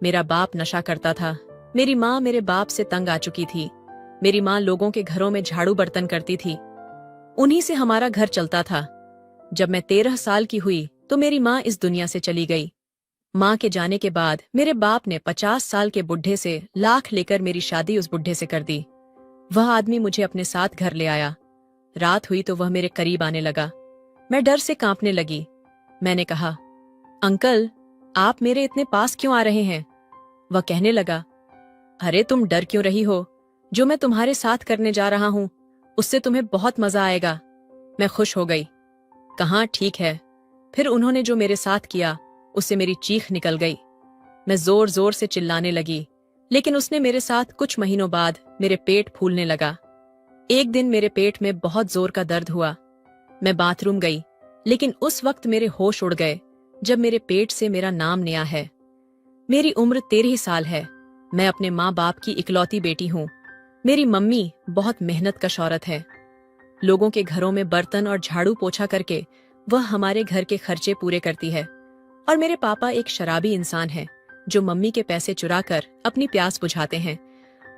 मेरा बाप नशा करता था। मेरी माँ मेरे बाप से तंग आ चुकी थी। मेरी माँ लोगों के घरों में झाड़ू बर्तन करती थी। उन्हीं से हमारा घर चलता था। जब मैं 13 साल की हुई तो मेरी माँ इस दुनिया से चली गई। माँ के जाने के बाद मेरे बाप ने 50 साल के बुढ़े से लाख लेकर मेरी शादी उस बुढ़े से कर दी। वह आदमी मुझे अपने साथ घर ले आया। रात हुई तो वह मेरे करीब आने लगा। मैं डर से कांपने लगी। मैंने कहा, अंकल, आप मेरे इतने पास क्यों आ रहे हैं? वह कहने लगा, अरे तुम डर क्यों रही हो? जो मैं तुम्हारे साथ करने जा रहा हूं उससे तुम्हें बहुत मजा आएगा। मैं खुश हो गई। कहाँ, ठीक है। फिर उन्होंने जो मेरे साथ किया उससे मेरी चीख निकल गई। मैं जोर जोर से चिल्लाने लगी, लेकिन उसने मेरे साथ कुछ महीनों बाद मेरे पेट फूलने लगा। एक दिन मेरे पेट में बहुत जोर का दर्द हुआ। मैं बाथरूम गई, लेकिन उस वक्त मेरे होश उड़ गए जब मेरे पेट से मेरा नाम निया है। मेरी उम्र 13 साल है। मैं अपने माँ बाप की इकलौती बेटी हूँ। मेरी मम्मी बहुत मेहनत कश औरत है। लोगों के घरों में बर्तन और झाड़ू पोछा करके वह हमारे घर के खर्चे पूरे करती है। और मेरे पापा एक शराबी इंसान है जो मम्मी के पैसे चुराकर अपनी प्यास बुझाते हैं।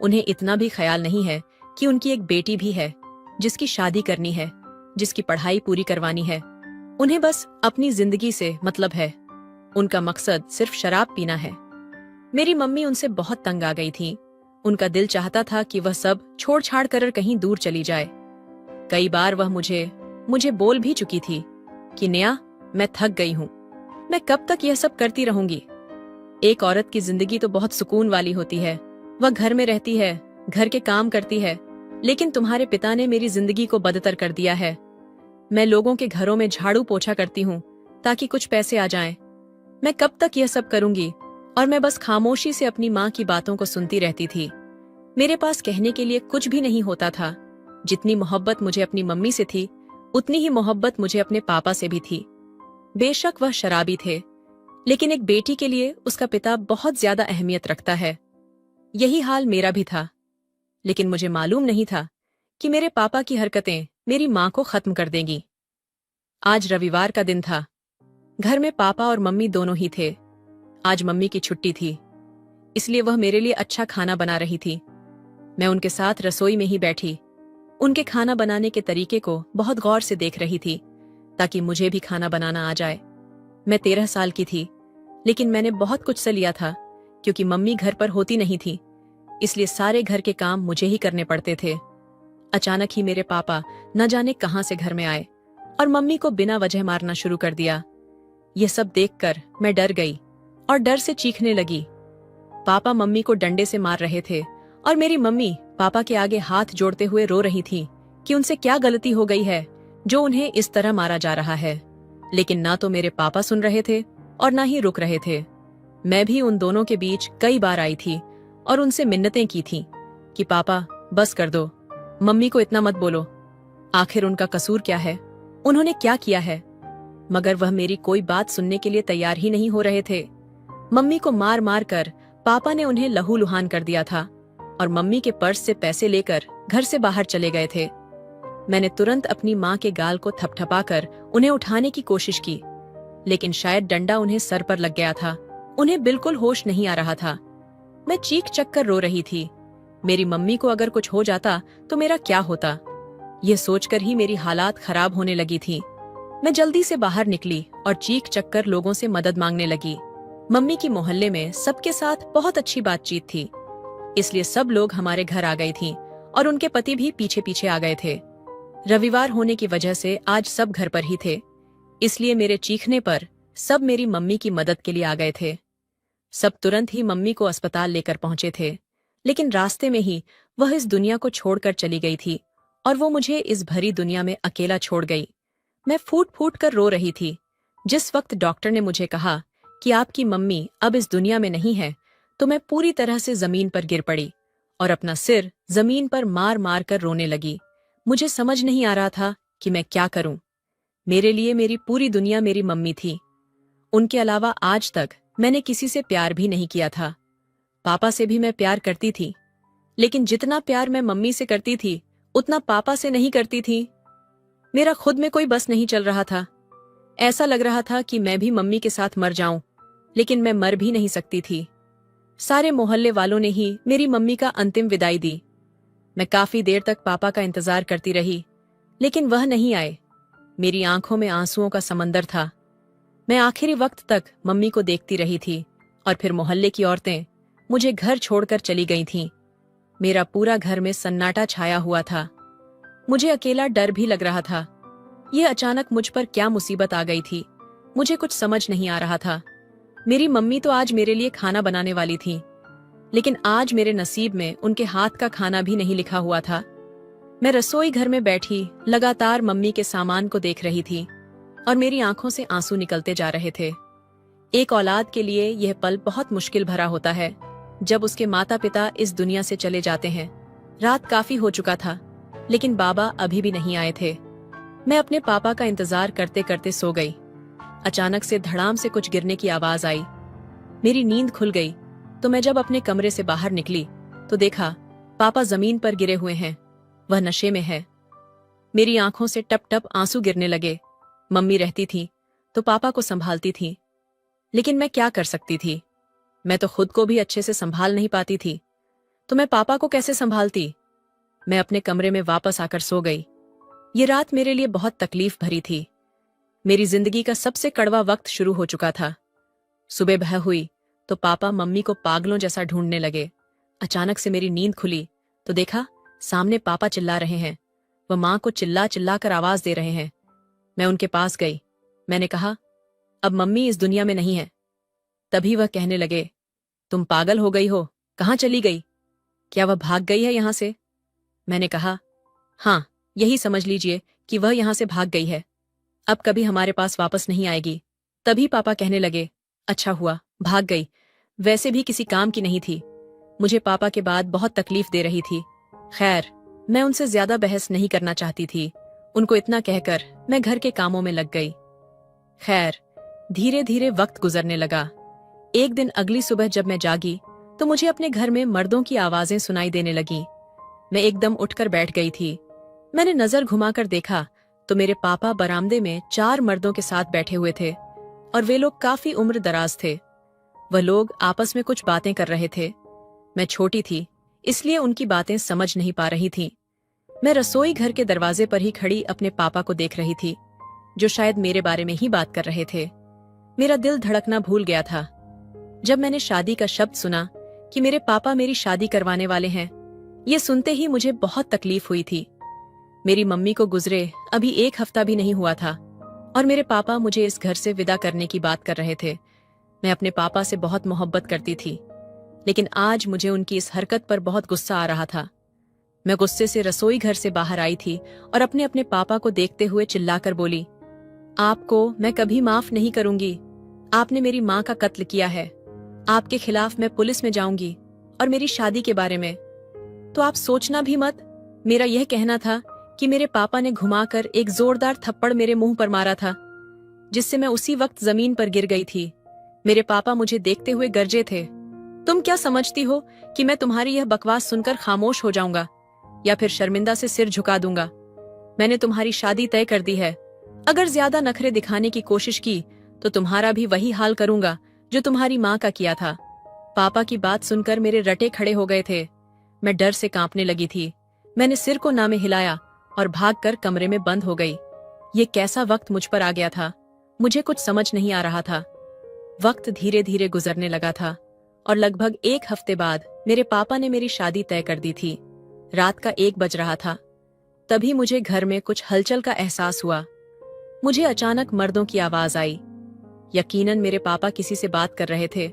उन्हें इतना भी ख्याल नहीं है कि उनकी एक बेटी भी है जिसकी शादी करनी है, जिसकी पढ़ाई पूरी करवानी है। उन्हें बस अपनी जिंदगी से मतलब है। उनका मकसद सिर्फ शराब पीना है। मेरी मम्मी उनसे बहुत तंग आ गई थी। उनका दिल चाहता था कि वह सब छोड़ छाड़ कर कहीं दूर चली जाए। कई बार वह मुझे बोल भी चुकी थी कि नेहा, मैं थक गई हूँ। मैं कब तक यह सब करती रहूंगी? एक औरत की जिंदगी तो बहुत सुकून वाली होती है। वह घर में रहती है, घर के काम करती है, लेकिन तुम्हारे पिता ने मेरी जिंदगी को बदतर कर दिया है। मैं लोगों के घरों में झाड़ू पोछा करती हूँ ताकि कुछ पैसे आ जाएं। मैं कब तक यह सब करूंगी? और मैं बस खामोशी से अपनी माँ की बातों को सुनती रहती थी। मेरे पास कहने के लिए कुछ भी नहीं होता था। जितनी मोहब्बत मुझे अपनी मम्मी से थी, उतनी ही मोहब्बत मुझे अपने पापा से भी थी। बेशक वह शराबी थे, लेकिन एक बेटी के लिए उसका पिता बहुत ज्यादा अहमियत रखता है। यही हाल मेरा भी था, लेकिन मुझे मालूम नहीं था कि मेरे पापा की हरकतें मेरी माँ को खत्म कर देंगी। आज रविवार का दिन था। घर में पापा और मम्मी दोनों ही थे। आज मम्मी की छुट्टी थी, इसलिए वह मेरे लिए अच्छा खाना बना रही थी। मैं उनके साथ रसोई में ही बैठी उनके खाना बनाने के तरीके को बहुत गौर से देख रही थी ताकि मुझे भी खाना बनाना आ जाए। मैं 13 साल की थी, लेकिन मैंने बहुत कुछ से लिया था क्योंकि मम्मी घर पर होती नहीं थी, इसलिए सारे घर के काम मुझे ही करने पड़ते थे। अचानक ही मेरे पापा न जाने कहां से घर में आए और मम्मी को बिना वजह मारना शुरू कर दिया। यह सब देखकर मैं डर गई और डर से चीखने लगी। पापा मम्मी को डंडे से मार रहे थे और मेरी मम्मी पापा के आगे हाथ जोड़ते हुए रो रही थी कि उनसे क्या गलती हो गई है जो उन्हें इस तरह मारा जा रहा है। लेकिन ना तो मेरे पापा सुन रहे थे और ना ही रुक रहे थे। मैं भी उन दोनों के बीच कई बार आई थी और उनसे मिन्नतें की थी कि पापा बस कर दो, मम्मी को इतना मत बोलो। आखिर उनका कसूर क्या है? उन्होंने क्या किया है? मगर वह मेरी कोई बात सुनने के लिए तैयार ही नहीं हो रहे थे। मम्मी को मार मार कर पापा ने उन्हें लहूलुहान कर दिया था और मम्मी के पर्स से पैसे लेकर घर से बाहर चले गए थे। मैंने तुरंत अपनी माँ के गाल को थपथपाकर उन्हें उठाने की कोशिश की, लेकिन शायद डंडा उन्हें सर पर लग गया था। उन्हें बिल्कुल होश नहीं आ रहा था। मैं चीख चक कर रो रही थी। मेरी मम्मी को अगर कुछ हो जाता तो मेरा क्या होता? यह सोचकर ही मेरी हालात खराब होने लगी थी। मैं जल्दी से बाहर निकली और चीख चक कर लोगों से मदद मांगने लगी। मम्मी की मोहल्ले में सबके साथ बहुत अच्छी बातचीत थी, इसलिए सब लोग हमारे घर आ गई थीं और उनके पति भी पीछे पीछे आ गए थे। रविवार होने की वजह से आज सब घर पर ही थे, इसलिए मेरे चीखने पर सब मेरी मम्मी की मदद के लिए आ गए थे। सब तुरंत ही मम्मी को अस्पताल लेकर पहुंचे थे, लेकिन रास्ते में ही वह इस दुनिया को छोड़कर चली गई थी और वो मुझे इस भरी दुनिया में अकेला छोड़ गई। मैं फूट फूट कर रो रही थी। जिस वक्त डॉक्टर ने मुझे कहा कि आपकी मम्मी अब इस दुनिया में नहीं है, तो मैं पूरी तरह से जमीन पर गिर पड़ी और अपना सिर जमीन पर मार मार कर रोने लगी। मुझे समझ नहीं आ रहा था कि मैं क्या करूं। मेरे लिए मेरी पूरी दुनिया मेरी मम्मी थी। उनके अलावा आज तक मैंने किसी से प्यार भी नहीं किया था। पापा से भी मैं प्यार करती थी, लेकिन जितना प्यार मैं मम्मी से करती थी उतना पापा से नहीं करती थी। मेरा खुद में कोई बस नहीं चल रहा था। ऐसा लग रहा था कि मैं भी मम्मी के साथ मर जाऊं, लेकिन मैं मर भी नहीं सकती थी। सारे मोहल्ले वालों ने ही मेरी मम्मी का अंतिम विदाई दी। मैं काफी देर तक पापा का इंतजार करती रही, लेकिन वह नहीं आए। मेरी आंखों में आंसुओं का समंदर था। मैं आखिरी वक्त तक मम्मी को देखती रही थी और फिर मोहल्ले की औरतें मुझे घर छोड़कर चली गई थीं। मेरा पूरा घर में सन्नाटा छाया हुआ था। मुझे अकेला डर भी लग रहा था। यह अचानक मुझ पर क्या मुसीबत आ गई थी, मुझे कुछ समझ नहीं आ रहा था। मेरी मम्मी तो आज मेरे लिए खाना बनाने वाली थी, लेकिन आज मेरे नसीब में उनके हाथ का खाना भी नहीं लिखा हुआ था। मैं रसोई घर में बैठी लगातार मम्मी के सामान को देख रही थी और मेरी आंखों से आंसू निकलते जा रहे थे। एक औलाद के लिए यह पल बहुत मुश्किल भरा होता है जब उसके माता पिता इस दुनिया से चले जाते हैं। रात काफी हो चुका था, लेकिन बाबा अभी भी नहीं आए थे। मैं अपने पापा का इंतजार करते करते सो गई। अचानक से धड़ाम से कुछ गिरने की आवाज आई। मेरी नींद खुल गई तो मैं जब अपने कमरे से बाहर निकली तो देखा पापा जमीन पर गिरे हुए हैं। वह नशे में है। मेरी आंखों से टप टप आंसू गिरने लगे। मम्मी रहती थी तो पापा को संभालती थी, लेकिन मैं क्या कर सकती थी? मैं तो खुद को भी अच्छे से संभाल नहीं पाती थी, तो मैं पापा को कैसे संभालती? मैं अपने कमरे में वापस आकर सो गई। ये रात मेरे लिए बहुत तकलीफ भरी थी। मेरी जिंदगी का सबसे कड़वा वक्त शुरू हो चुका था। सुबह भय हुई तो पापा मम्मी को पागलों जैसा ढूंढने लगे। अचानक से मेरी नींद खुली तो देखा सामने पापा चिल्ला रहे हैं। वह मां को चिल्ला चिल्ला कर आवाज दे रहे हैं। मैं उनके पास गई। मैंने कहा, अब मम्मी इस दुनिया में नहीं है। तभी वह कहने लगे, तुम पागल हो गई हो, कहाँ चली गई? क्या वह भाग गई है यहां से? मैंने कहा, हाँ, यही समझ लीजिए कि वह यहां से भाग गई है। अब कभी हमारे पास वापस नहीं आएगी। तभी पापा कहने लगे, अच्छा हुआ भाग गई, वैसे भी किसी काम की नहीं थी। मुझे पापा के बाद बहुत तकलीफ दे रही थी। खैर, मैं उनसे ज्यादा बहस नहीं करना चाहती थी। उनको इतना कहकर मैं घर के कामों में लग गई। खैर, धीरे धीरे वक्त गुजरने लगा। एक दिन अगली सुबह जब मैं जागी तो मुझे अपने घर में मर्दों की आवाजें सुनाई देने लगी। मैं एकदम उठकर बैठ गई थी। मैंने नजर घुमाकर देखा तो मेरे पापा बरामदे में 4 मर्दों के साथ बैठे हुए थे और वे लोग काफी उम्र दराज थे। वह लोग आपस में कुछ बातें कर रहे थे। मैं छोटी थी, इसलिए उनकी बातें समझ नहीं पा रही थी। मैं रसोई घर के दरवाजे पर ही खड़ी अपने पापा को देख रही थी, जो शायद मेरे बारे में ही बात कर रहे थे। मेरा दिल धड़कना भूल गया था। जब मैंने शादी का शब्द सुना कि मेरे पापा मेरी शादी करवाने वाले हैं, ये सुनते ही मुझे बहुत तकलीफ हुई थी। मेरी मम्मी को गुजरे अभी 1 हफ्ता भी नहीं हुआ था और मेरे पापा मुझे इस घर से विदा करने की बात कर रहे थे। मैं अपने पापा से बहुत मोहब्बत करती थी, लेकिन आज मुझे उनकी इस हरकत पर बहुत गुस्सा आ रहा था। मैं गुस्से से रसोई घर से बाहर आई थी और अपने अपने पापा को देखते हुए चिल्लाकर बोली, आपको मैं कभी माफ नहीं करूंगी। आपने मेरी माँ का कत्ल किया है। आपके खिलाफ मैं पुलिस में जाऊंगी। और मेरी शादी के बारे में तो आप सोचना भी मत। मेरा यह कहना था कि मेरे पापा ने घुमाकर एक जोरदार थप्पड़ मेरे मुंह पर मारा था, जिससे मैं उसी वक्त जमीन पर गिर गई थी। मेरे पापा मुझे देखते हुए गरजे थे, तुम क्या समझती हो कि मैं तुम्हारी यह बकवास सुनकर खामोश हो जाऊंगा या फिर शर्मिंदा से सिर झुका दूंगा? मैंने तुम्हारी शादी तय कर दी है। अगर ज्यादा नखरे दिखाने की कोशिश की तो तुम्हारा भी वही हाल करूंगा जो तुम्हारी माँ का किया था। पापा की बात सुनकर मेरे रटे खड़े हो गए थे। मैं डर से कांपने लगी थी। मैंने सिर को ना में हिलाया और भागकर कमरे में बंद हो गई। ये कैसा वक्त मुझ पर आ गया था, मुझे कुछ समझ नहीं आ रहा था। वक्त धीरे धीरे गुजरने लगा था और लगभग 1 हफ्ते बाद मेरे पापा ने मेरी शादी तय कर दी थी। रात का 1 बज रहा था। तभी मुझे घर में कुछ हलचल का एहसास हुआ। मुझे अचानक मर्दों की आवाज आई। यकीनन मेरे पापा किसी से बात कर रहे थे।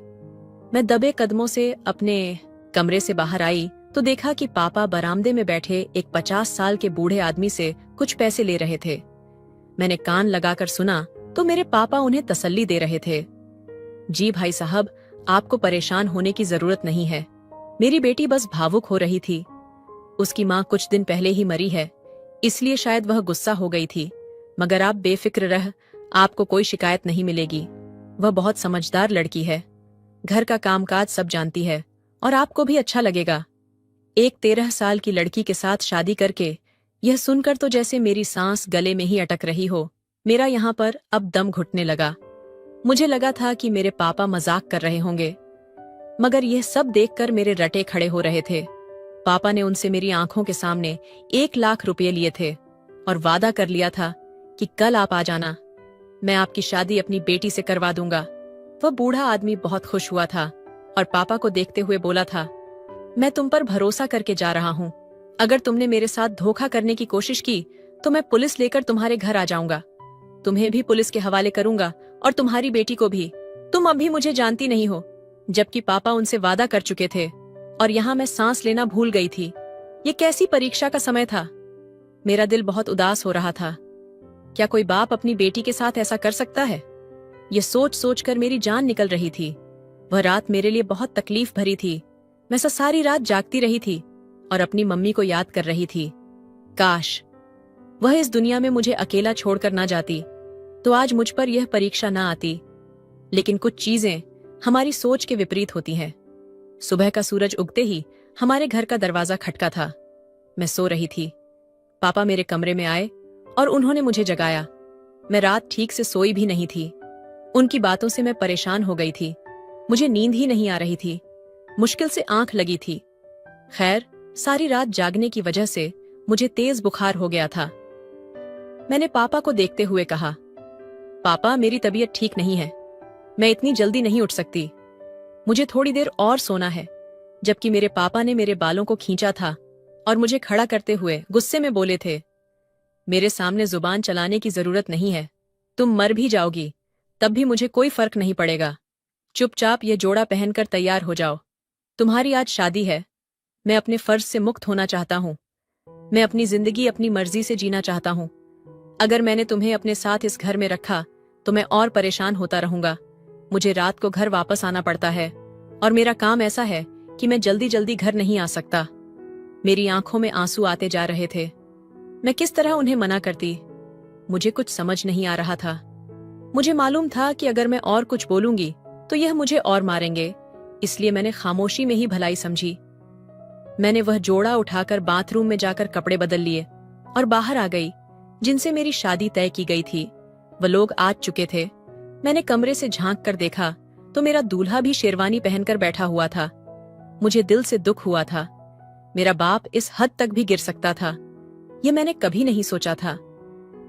मैं दबे कदमों से अपने कमरे से बाहर आई तो देखा कि पापा बरामदे में बैठे एक 50 साल के बूढ़े आदमी से कुछ पैसे ले रहे थे। मैंने कान लगाकर सुना तो मेरे पापा उन्हें तसल्ली दे रहे थे। जी भाई साहब, आपको परेशान होने की जरूरत नहीं है। मेरी बेटी बस भावुक हो रही थी। उसकी माँ कुछ दिन पहले ही मरी है, इसलिए शायद वह गुस्सा हो गई थी। मगर आप बेफिक्र रह, आपको कोई शिकायत नहीं मिलेगी। वह बहुत समझदार लड़की है, घर का कामकाज सब जानती है और आपको भी अच्छा लगेगा। एक 13 साल की लड़की के साथ शादी करके यह सुनकर तो जैसे मेरी सांस गले में ही अटक रही हो। मेरा यहाँ पर अब दम घुटने लगा। मुझे लगा था कि मेरे पापा मजाक कर रहे होंगे। मगर यह सब देखकर मेरे रटे खड़े हो रहे थे। पापा ने उनसे मेरी आंखों के सामने 1 लाख रुपए लिए थे और वादा कर लिया था कि कल आप आ जाना, मैं आपकी शादी अपनी बेटी से करवा दूंगा। वह बूढ़ा आदमी बहुत खुश हुआ था और पापा को देखते हुए बोला था, मैं तुम पर भरोसा करके जा रहा हूँ। अगर तुमने मेरे साथ धोखा करने की कोशिश की तो मैं पुलिस लेकर तुम्हारे घर आ जाऊंगा। तुम्हें भी पुलिस के हवाले करूंगा और तुम्हारी बेटी को भी। तुम अभी मुझे जानती नहीं हो। जबकि पापा उनसे वादा कर चुके थे और यहाँ मैं सांस लेना भूल गई थी। ये कैसी परीक्षा का समय था। मेरा दिल बहुत उदास हो रहा था। क्या कोई बाप अपनी बेटी के साथ ऐसा कर सकता है? ये सोच सोच कर मेरी जान निकल रही थी। वह रात मेरे लिए बहुत तकलीफ भरी थी। मैं सारी रात जागती रही थी और अपनी मम्मी को याद कर रही थी। काश वह इस दुनिया में मुझे अकेला छोड़कर ना जाती तो आज मुझ पर यह परीक्षा ना आती। लेकिन कुछ चीजें हमारी सोच के विपरीत होती हैं। सुबह का सूरज उगते ही हमारे घर का दरवाजा खटका था। मैं सो रही थी। पापा मेरे कमरे में आए और उन्होंने मुझे जगाया। मैं रात ठीक से सोई भी नहीं थी। उनकी बातों से मैं परेशान हो गई थी। मुझे नींद ही नहीं आ रही थी। मुश्किल से आंख लगी थी। खैर, सारी रात जागने की वजह से मुझे तेज बुखार हो गया था। मैंने पापा को देखते हुए कहा, पापा मेरी तबीयत ठीक नहीं है, मैं इतनी जल्दी नहीं उठ सकती, मुझे थोड़ी देर और सोना है। जबकि मेरे पापा ने मेरे बालों को खींचा था और मुझे खड़ा करते हुए गुस्से में बोले थे, मेरे सामने जुबान चलाने की जरूरत नहीं है, तुम मर भी जाओगी तब भी मुझे कोई फर्क नहीं पड़ेगा। चुपचाप ये जोड़ा पहनकर तैयार हो जाओ, तुम्हारी आज शादी है। मैं अपने फर्ज से मुक्त होना चाहता हूँ। मैं अपनी जिंदगी अपनी मर्जी से जीना चाहता हूँ। अगर मैंने तुम्हें अपने साथ इस घर में रखा तो मैं और परेशान होता रहूंगा। मुझे रात को घर वापस आना पड़ता है और मेरा काम ऐसा है कि मैं जल्दी जल्दी घर नहीं आ सकता। मेरी आंखों में आंसू आते जा रहे थे। मैं किस तरह उन्हें मना करती? मुझे कुछ समझ नहीं आ रहा था। मुझे मालूम था कि अगर मैं और कुछ बोलूंगी तो यह मुझे और मारेंगे, इसलिए मैंने खामोशी में ही भलाई समझी। मैंने वह जोड़ा उठाकर बाथरूम में जाकर कपड़े बदल लिए और बाहर आ गई जिनसे मेरी शादी तय की गई थी। वह लोग आ चुके थे। मैंने कमरे से झांक कर देखा तो मेरा दूल्हा भी शेरवानी पहनकर बैठा हुआ था। मुझे दिल से दुख हुआ था। मेरा बाप इस हद तक भी गिर सकता था, यह मैंने कभी नहीं सोचा था।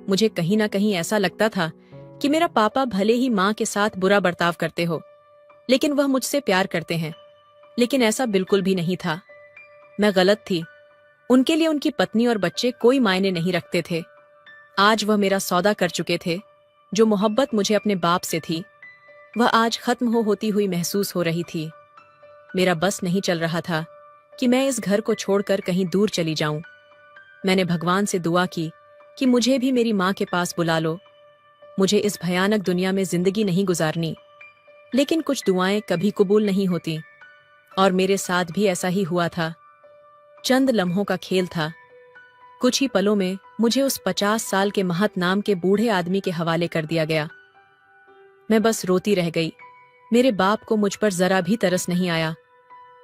मुझे कहीं ना कहीं ऐसा लगता था कि मेरा पापा भले ही माँ के साथ बुरा बर्ताव करते हो, लेकिन वह मुझसे प्यार करते हैं। लेकिन ऐसा बिल्कुल भी नहीं था। मैं गलत थी। उनके लिए उनकी पत्नी और बच्चे कोई मायने नहीं रखते थे। आज वह मेरा सौदा कर चुके थे। जो मोहब्बत मुझे अपने बाप से थी वह आज खत्म होती हुई महसूस हो रही थी। मेरा बस नहीं चल रहा था कि मैं इस घर को छोड़कर कहीं दूर चली जाऊं। मैंने भगवान से दुआ की कि मुझे भी मेरी माँ के पास बुला लो। मुझे इस भयानक दुनिया में जिंदगी नहीं गुजारनी। लेकिन कुछ दुआएं कभी कबूल नहीं होती और मेरे साथ भी ऐसा ही हुआ था। चंद लम्हों का खेल था। कुछ ही पलों में मुझे उस 50 साल के महत नाम के बूढ़े आदमी के हवाले कर दिया गया। मैं बस रोती रह गई। मेरे बाप को मुझ पर जरा भी तरस नहीं आया।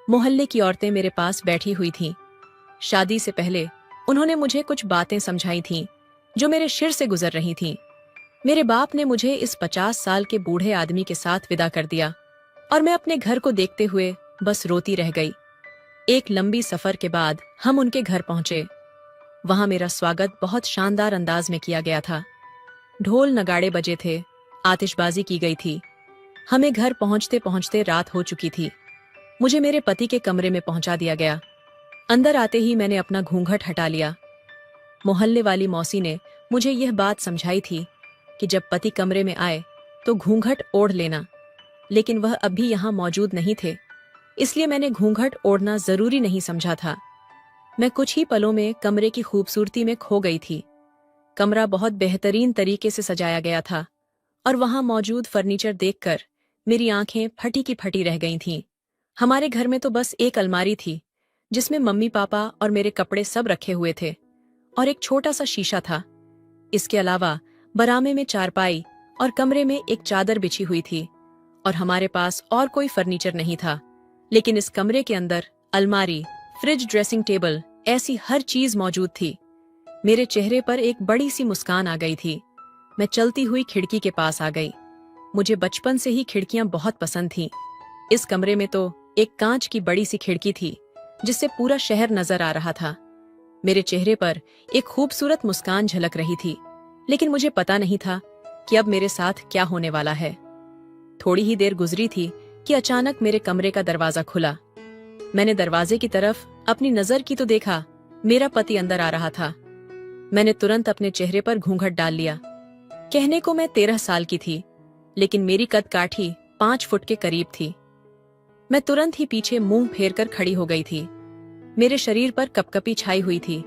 मोहल्ले की औरतें मेरे पास बैठी हुई थीं। शादी से पहले उन्होंने मुझे कुछ बातें समझाई थीं जो मेरे सिर से गुजर रही थीं। मेरे बाप ने मुझे इस 50 साल के बूढ़े आदमी के साथ विदा कर दिया और मैं अपने घर को देखते हुए बस रोती रह गई। एक लंबी सफर के बाद हम उनके घर पहुंचे। वहां मेरा स्वागत बहुत शानदार अंदाज में किया गया था। ढोल नगाड़े बजे थे, आतिशबाजी की गई थी। हमें घर पहुंचते पहुंचते रात हो चुकी थी। मुझे मेरे पति के कमरे में पहुंचा दिया गया। अंदर आते ही मैंने अपना घूंघट हटा लिया। मोहल्ले वाली मौसी ने मुझे यह बात समझाई थी कि जब पति कमरे में आए तो घूंघट ओढ़ लेना, लेकिन वह अभी यहाँ मौजूद नहीं थे, इसलिए मैंने घूंघट ओढ़ना जरूरी नहीं समझा था। मैं कुछ ही पलों में कमरे की खूबसूरती में खो गई थी। कमरा बहुत बेहतरीन तरीके से सजाया गया था और वहां मौजूद फर्नीचर देखकर मेरी आंखें फटी की फटी रह गई थीं। हमारे घर में तो बस एक अलमारी थी जिसमें मम्मी पापा और मेरे कपड़े सब रखे हुए थे और एक छोटा सा शीशा था। इसके अलावा बरामदे में चारपाई और कमरे में एक चादर बिछी हुई थी और हमारे पास और कोई फर्नीचर नहीं था। लेकिन इस कमरे के अंदर अलमारी, फ्रिज, ड्रेसिंग टेबल, ऐसी हर चीज मौजूद थी। मेरे चेहरे पर एक बड़ी सी मुस्कान आ गई थी। मैं चलती हुई खिड़की के पास आ गई। मुझे बचपन से ही खिड़कियां बहुत पसंद थीं। इस कमरे में तो एक कांच की बड़ी सी खिड़की थी जिससे पूरा शहर नजर आ रहा था। मेरे चेहरे पर एक खूबसूरत मुस्कान झलक रही थी, लेकिन मुझे पता नहीं था कि अब मेरे साथ क्या होने वाला है। थोड़ी ही देर गुजरी थी कि अचानक मेरे कमरे का दरवाजा खुला। मैंने दरवाजे की तरफ अपनी नजर की तो देखा मेरा पति अंदर आ रहा था। मैंने तुरंत अपने चेहरे पर घूंघट डाल लिया। कहने को मैं 13 साल की थी, लेकिन मेरी कद काठी 5 फुट के करीब थी। मैं तुरंत ही पीछे मुंह फेर कर खड़ी हो गई थी। मेरे शरीर पर कपकपी छाई हुई थी।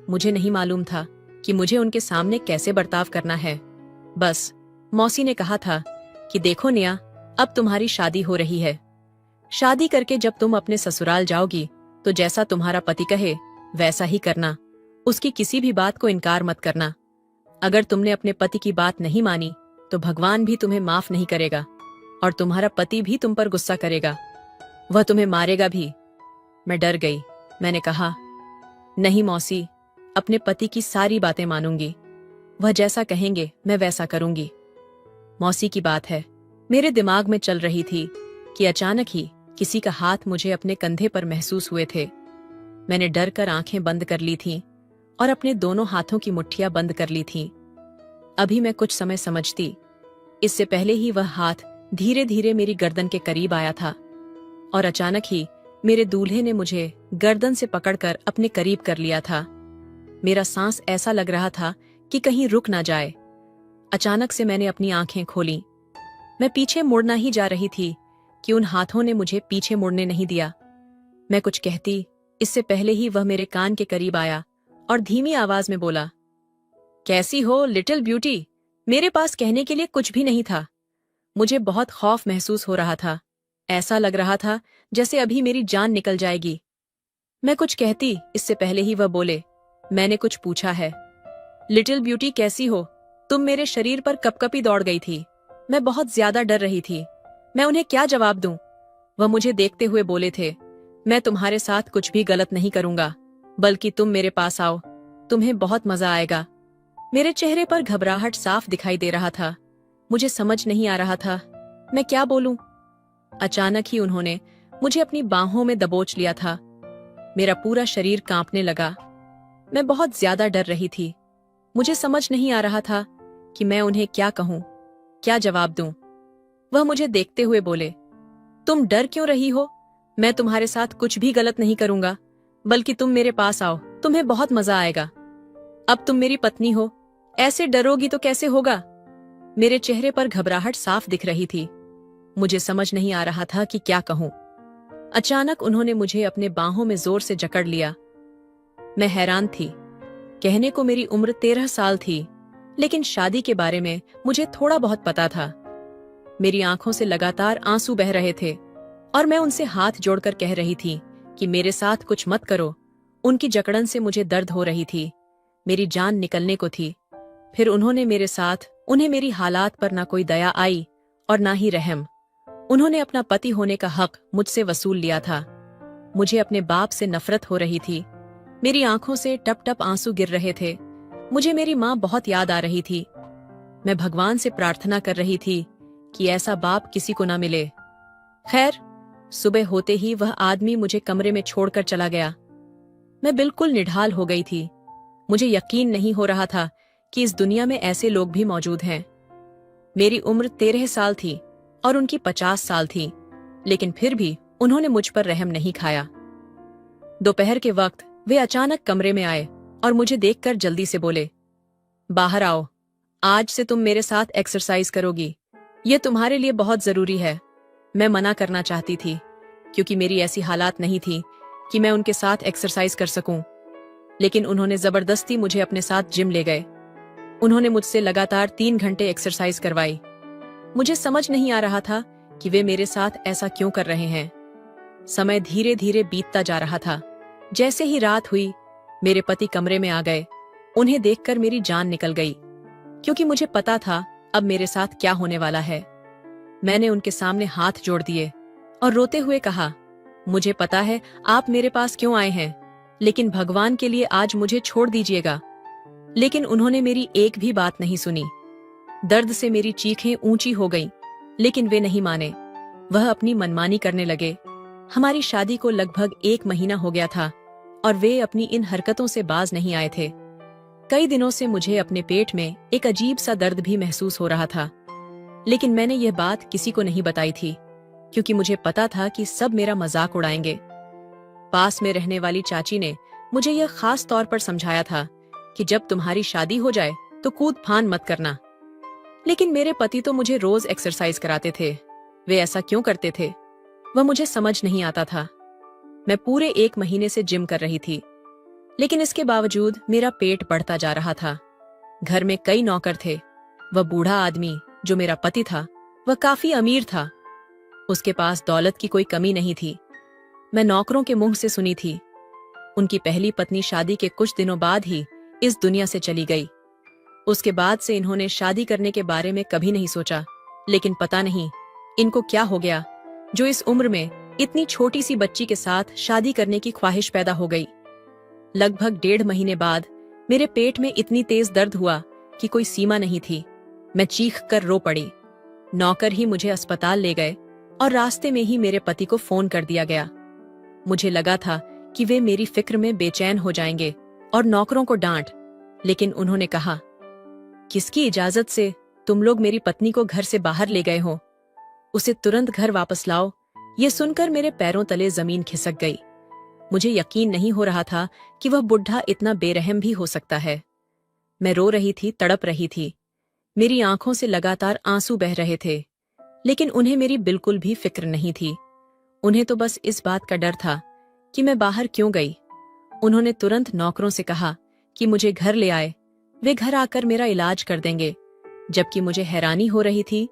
मुझे नहीं मालूम था कि मुझे उनके सामने कैसे बर्ताव करना है। बस मौसी ने कहा था कि देखो निया, अब तुम्हारी शादी हो रही है। शादी करके जब तुम अपने ससुराल जाओगी तो जैसा तुम्हारा पति कहे वैसा ही करना। उसकी किसी भी बात को इनकार मत करना। अगर तुमने अपने पति की बात नहीं मानी तो भगवान भी तुम्हें माफ नहीं करेगा और तुम्हारा पति भी तुम पर गुस्सा करेगा। वह तुम्हें मारेगा भी। मैं डर गई। मैंने कहा, नहीं मौसी, अपने पति की सारी बातें मानूंगी। वह जैसा कहेंगे मैं वैसा करूंगी। मौसी की बात है मेरे दिमाग में चल रही थी कि अचानक ही किसी का हाथ मुझे अपने कंधे पर महसूस हुए थे। मैंने डर कर आंखें बंद कर ली थीं और अपने दोनों हाथों की मुट्ठियां बंद कर ली थीं। अभी मैं कुछ समय समझती, इससे पहले ही वह हाथ धीरे धीरे मेरी गर्दन के करीब आया था और अचानक ही मेरे दूल्हे ने मुझे गर्दन से पकड़कर अपने करीब कर लिया था। मेरा सांस ऐसा लग रहा था कि कहीं रुक ना जाए। अचानक से मैंने अपनी आंखें खोलीं। मैं पीछे मुड़ना ही जा रही थी कि उन हाथों ने मुझे पीछे मुड़ने नहीं दिया। मैं कुछ कहती, इससे पहले ही वह मेरे कान के करीब आया और धीमी आवाज में बोला, कैसी हो लिटिल ब्यूटी। मेरे पास कहने के लिए कुछ भी नहीं था। मुझे बहुत खौफ महसूस हो रहा था। ऐसा लग रहा था जैसे अभी मेरी जान निकल जाएगी। मैं कुछ कहती, इससे पहले ही वह बोले, मैंने कुछ पूछा है। लिटिल ब्यूटी कैसी हो। तुम मेरे शरीर पर कपकपी दौड़ गई थी। मैं बहुत ज्यादा डर रही थी। मैं उन्हें क्या जवाब दूं? वह मुझे देखते हुए बोले थे, मैं तुम्हारे साथ कुछ भी गलत नहीं करूंगा, बल्कि तुम मेरे पास आओ, तुम्हें बहुत मजा आएगा। मेरे चेहरे पर घबराहट साफ दिखाई दे रहा था। मुझे समझ नहीं आ रहा था मैं क्या बोलूं। अचानक ही उन्होंने मुझे अपनी बाहों में दबोच लिया था। मेरा पूरा शरीर कांपने लगा। मैं बहुत ज्यादा डर रही थी। मुझे समझ नहीं आ रहा था कि मैं उन्हें क्या कहूं, क्या जवाब दूं। वह मुझे देखते हुए बोले, तुम डर क्यों रही हो? मैं तुम्हारे साथ कुछ भी गलत नहीं करूंगा, बल्कि तुम मेरे पास आओ, तुम्हें बहुत मजा आएगा। अब तुम मेरी पत्नी हो, ऐसे डरोगी तो कैसे होगा? मेरे चेहरे पर घबराहट साफ दिख रही थी। मुझे समझ नहीं आ रहा था कि क्या कहूं। अचानक उन्होंने मुझे अपने बाहों में जोर से जकड़ लिया। मैं हैरान थी। कहने को मेरी उम्र 13 साल थी, लेकिन शादी के बारे में मुझे थोड़ा बहुत पता था। मेरी आंखों से लगातार आंसू बह रहे थे और मैं उनसे हाथ जोड़कर कह रही थी कि मेरे साथ कुछ मत करो। उनकी जकड़न से मुझे दर्द हो रही थी। मेरी जान निकलने को थी। फिर उन्होंने मेरे साथ, उन्हें मेरी हालात पर ना कोई दया आई और ना ही रहम। उन्होंने अपना पति होने का हक मुझसे वसूल लिया था। मुझे अपने बाप से नफरत हो रही थी। मेरी आंखों से टप टप आंसू गिर रहे थे। मुझे मेरी माँ बहुत याद आ रही थी। मैं भगवान से प्रार्थना कर रही थी कि ऐसा बाप किसी को ना मिले। खैर, सुबह होते ही वह आदमी मुझे कमरे में छोड़कर चला गया। मैं बिल्कुल निढाल हो गई थी। मुझे यकीन नहीं हो रहा था कि इस दुनिया में ऐसे लोग भी मौजूद हैं। मेरी उम्र 13 साल थी और उनकी 50 साल थी, लेकिन फिर भी उन्होंने मुझ पर रहम नहीं खाया। दोपहर के वक्त वे अचानक कमरे में आए और मुझे देखकर जल्दी से बोले, बाहर आओ, आज से तुम मेरे साथ एक्सरसाइज करोगी। ये तुम्हारे लिए बहुत जरूरी है। मैं मना करना चाहती थी क्योंकि मेरी ऐसी हालात नहीं थी कि मैं उनके साथ एक्सरसाइज कर सकूं, लेकिन उन्होंने जबरदस्ती मुझे अपने साथ जिम ले गए। उन्होंने मुझसे लगातार 3 घंटे एक्सरसाइज करवाई। मुझे समझ नहीं आ रहा था कि वे मेरे साथ ऐसा क्यों कर रहे हैं। समय धीरे धीरे बीतता जा रहा था। जैसे ही रात हुई, मेरे पति कमरे में आ गए। उन्हें देखकर मेरी जान निकल गई, क्योंकि मुझे पता था अब मेरे साथ क्या होने वाला है। मैंने उनके सामने हाथ जोड़ दिए और रोते हुए कहा, मुझे पता है आप मेरे पास क्यों आए हैं, लेकिन भगवान के लिए आज मुझे छोड़ दीजिएगा। लेकिन उन्होंने मेरी एक भी बात नहीं सुनी। दर्द से मेरी चीखें ऊंची हो गईं, लेकिन वे नहीं माने। वह अपनी मनमानी करने लगे। हमारी शादी को लगभग 1 महीना हो गया था और वे अपनी इन हरकतों से बाज नहीं आए थे। कई दिनों से मुझे अपने पेट में एक अजीब सा दर्द भी महसूस हो रहा था, लेकिन मैंने यह बात किसी को नहीं बताई थी क्योंकि मुझे पता था कि सब मेरा मजाक उड़ाएंगे। पास में रहने वाली चाची ने मुझे यह खास तौर पर समझाया था कि जब तुम्हारी शादी हो जाए तो कूद फान मत करना। लेकिन मेरे पति तो मुझे रोज एक्सरसाइज कराते थे। वे ऐसा क्यों करते थे वह मुझे समझ नहीं आता था। मैं पूरे 1 महीने से जिम कर रही थी, लेकिन इसके बावजूद मेरा पेट बढ़ता जा रहा था। घर में कई नौकर थे। वह बूढ़ा आदमी जो मेरा पति था वह काफी अमीर था। उसके पास दौलत की कोई कमी नहीं थी। मैं नौकरों के मुंह से सुनी थी। उनकी पहली पत्नी शादी के कुछ दिनों बाद ही इस दुनिया से चली गई। उसके बाद से इन्होंने शादी करने के बारे में कभी नहीं सोचा, लेकिन पता नहीं इनको क्या हो गया जो इस उम्र में इतनी छोटी सी बच्ची के साथ शादी करने की ख्वाहिश पैदा हो गई। लगभग 1.5 महीने बाद मेरे पेट में इतनी तेज दर्द हुआ कि कोई सीमा नहीं थी। मैं चीख कर रो पड़ी। नौकर ही मुझे अस्पताल ले गए और रास्ते में ही मेरे पति को फोन कर दिया गया। मुझे लगा था कि वे मेरी फिक्र में बेचैन हो जाएंगे और नौकरों को डांट, लेकिन उन्होंने कहा, किसकी इजाजत से तुम लोग मेरी पत्नी को घर से बाहर ले गए हो? उसे तुरंत घर वापस लाओ। ये सुनकर मेरे पैरों तले जमीन खिसक गई। मुझे यकीन नहीं हो रहा था कि वह बुढ़ा इतना बेरहम भी हो सकता है। मैं रो रही थी, तड़प रही थी। मेरी आंखों से लगातार आंसू बह रहे थे, लेकिन उन्हें मेरी बिल्कुल भी फिक्र नहीं थी। उन्हें तो बस इस बात का डर था कि मैं बाहर क्यों गई। उन्होंने तुरंत नौकरों से कहा कि मुझे घर ले आए। वे घर आकर मेरा इलाज कर देंगे, जबकि मुझे हैरानी हो रही थी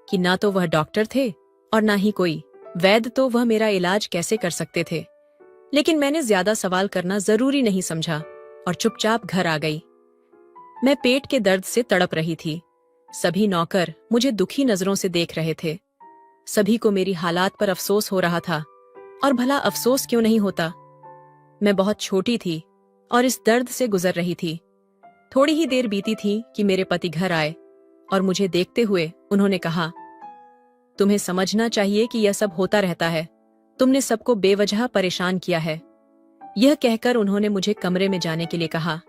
कि ना तो वह डॉक्टर थे और ना ही कोई वैद्य, तो वह मेरा इलाज कैसे कर सकते थे। लेकिन मैंने ज्यादा सवाल करना जरूरी नहीं समझा और चुपचाप घर आ गई। मैं पेट के दर्द से तड़प रही थी। सभी नौकर मुझे दुखी नजरों से देख रहे थे। सभी को मेरी हालात पर अफसोस हो रहा था, और भला अफसोस क्यों नहीं होता। मैं बहुत छोटी थी और इस दर्द से गुजर रही थी। थोड़ी ही देर बीती थी कि मेरे पति घर आए और मुझे देखते हुए उन्होंने कहा, तुम्हें समझना चाहिए कि यह सब होता रहता है। तुमने सबको बेवजह परेशान किया है। यह कहकर उन्होंने मुझे कमरे में जाने के लिए कहा।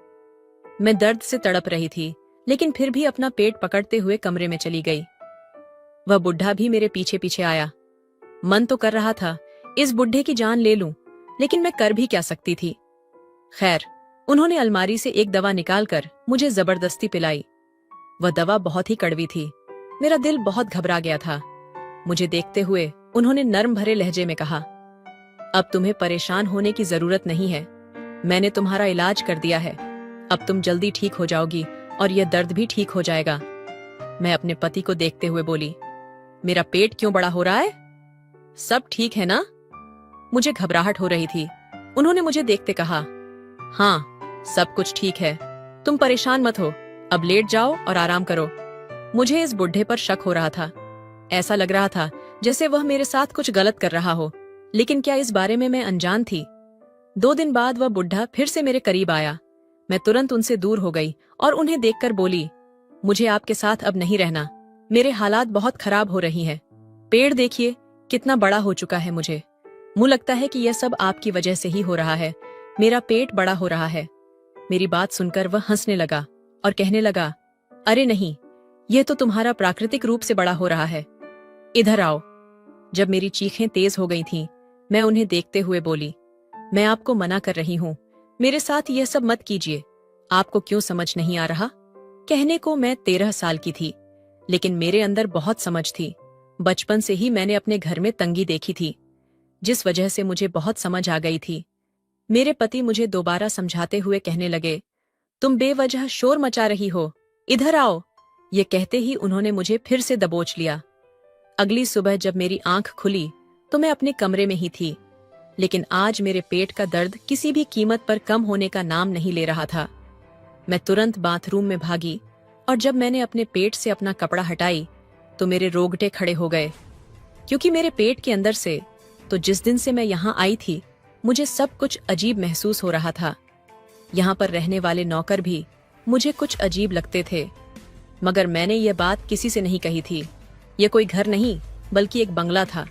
मैं दर्द से तड़प रही थी, लेकिन फिर भी अपना पेट पकड़ते हुए कमरे में चली गई। वह बुढ़ा भी मेरे पीछे पीछे आया। मन तो कर रहा था इस बुढ़े की जान ले लूं, लेकिन मैं कर भी क्या सकती थी। खैर, उन्होंने अलमारी से एक दवा निकालकर मुझे जबरदस्ती पिलाई। वह दवा बहुत ही कड़वी थी। मेरा दिल बहुत घबरा गया था। मुझे देखते हुए उन्होंने नर्म भरे लहजे में कहा, अब तुम्हें परेशान होने की जरूरत नहीं है। मैंने तुम्हारा इलाज कर दिया है। अब तुम जल्दी ठीक हो जाओगी और यह दर्द भी ठीक हो जाएगा। मैं अपने पति को देखते हुए बोली, मेरा पेट क्यों बड़ा हो रहा है? सब ठीक है ना? मुझे घबराहट हो रही थी। उन्होंने मुझे देखते कहा, हाँ, सब कुछ ठीक है। तुम परेशान मत हो। अब लेट जाओ और आराम करो। मुझे इस बुढ़े पर शक हो रहा था। ऐसा लग रहा था जैसे वह मेरे साथ कुछ गलत कर रहा हो, लेकिन क्या इस बारे में मैं अनजान थी? 2 दिन बाद वह बुढ़ा फिर से मेरे करीब आया। मैं तुरंत उनसे दूर हो गई और उन्हें देखकर बोली, मुझे आपके साथ अब नहीं रहना। मेरे हालात बहुत खराब हो रही हैं। पेड़ देखिए कितना बड़ा हो चुका है। मुझे लगता है कि यह सब आपकी वजह से ही हो रहा है। मेरा पेट बड़ा हो रहा है। मेरी बात सुनकर वह हंसने लगा और कहने लगा, अरे नहीं, यह तो तुम्हारा प्राकृतिक रूप से बड़ा हो रहा है। इधर आओ। जब मेरी चीखें तेज हो गई थीं, मैं उन्हें देखते हुए बोली, मैं आपको मना कर रही हूँ, मेरे साथ यह सब मत कीजिए। आपको क्यों समझ नहीं आ रहा? कहने को मैं 13 साल की थी, लेकिन मेरे अंदर बहुत समझ थी। बचपन से ही मैंने अपने घर में तंगी देखी थी, जिस वजह से मुझे बहुत समझ आ गई थी। मेरे पति मुझे दोबारा समझाते हुए कहने लगे, तुम बेवजह शोर मचा रही हो, इधर आओ। ये कहते ही उन्होंने मुझे फिर से दबोच लिया। अगली सुबह जब मेरी आंख खुली तो मैं अपने कमरे में ही थी, लेकिन आज मेरे पेट का दर्द किसी भी कीमत पर कम होने का नाम नहीं ले रहा था। मैं तुरंत बाथरूम में भागी और जब मैंने अपने पेट से अपना कपड़ा हटाई तो मेरे रोंगटे खड़े हो गए, क्योंकि मेरे पेट के अंदर से तो जिस दिन से मैं यहाँ आई थी मुझे सब कुछ अजीब महसूस हो रहा था। यहाँ पर रहने वाले नौकर भी मुझे कुछ अजीब लगते थे, मगर मैंने यह बात किसी से नहीं कही थी। यह कोई घर नहीं बल्कि एक बंगला था।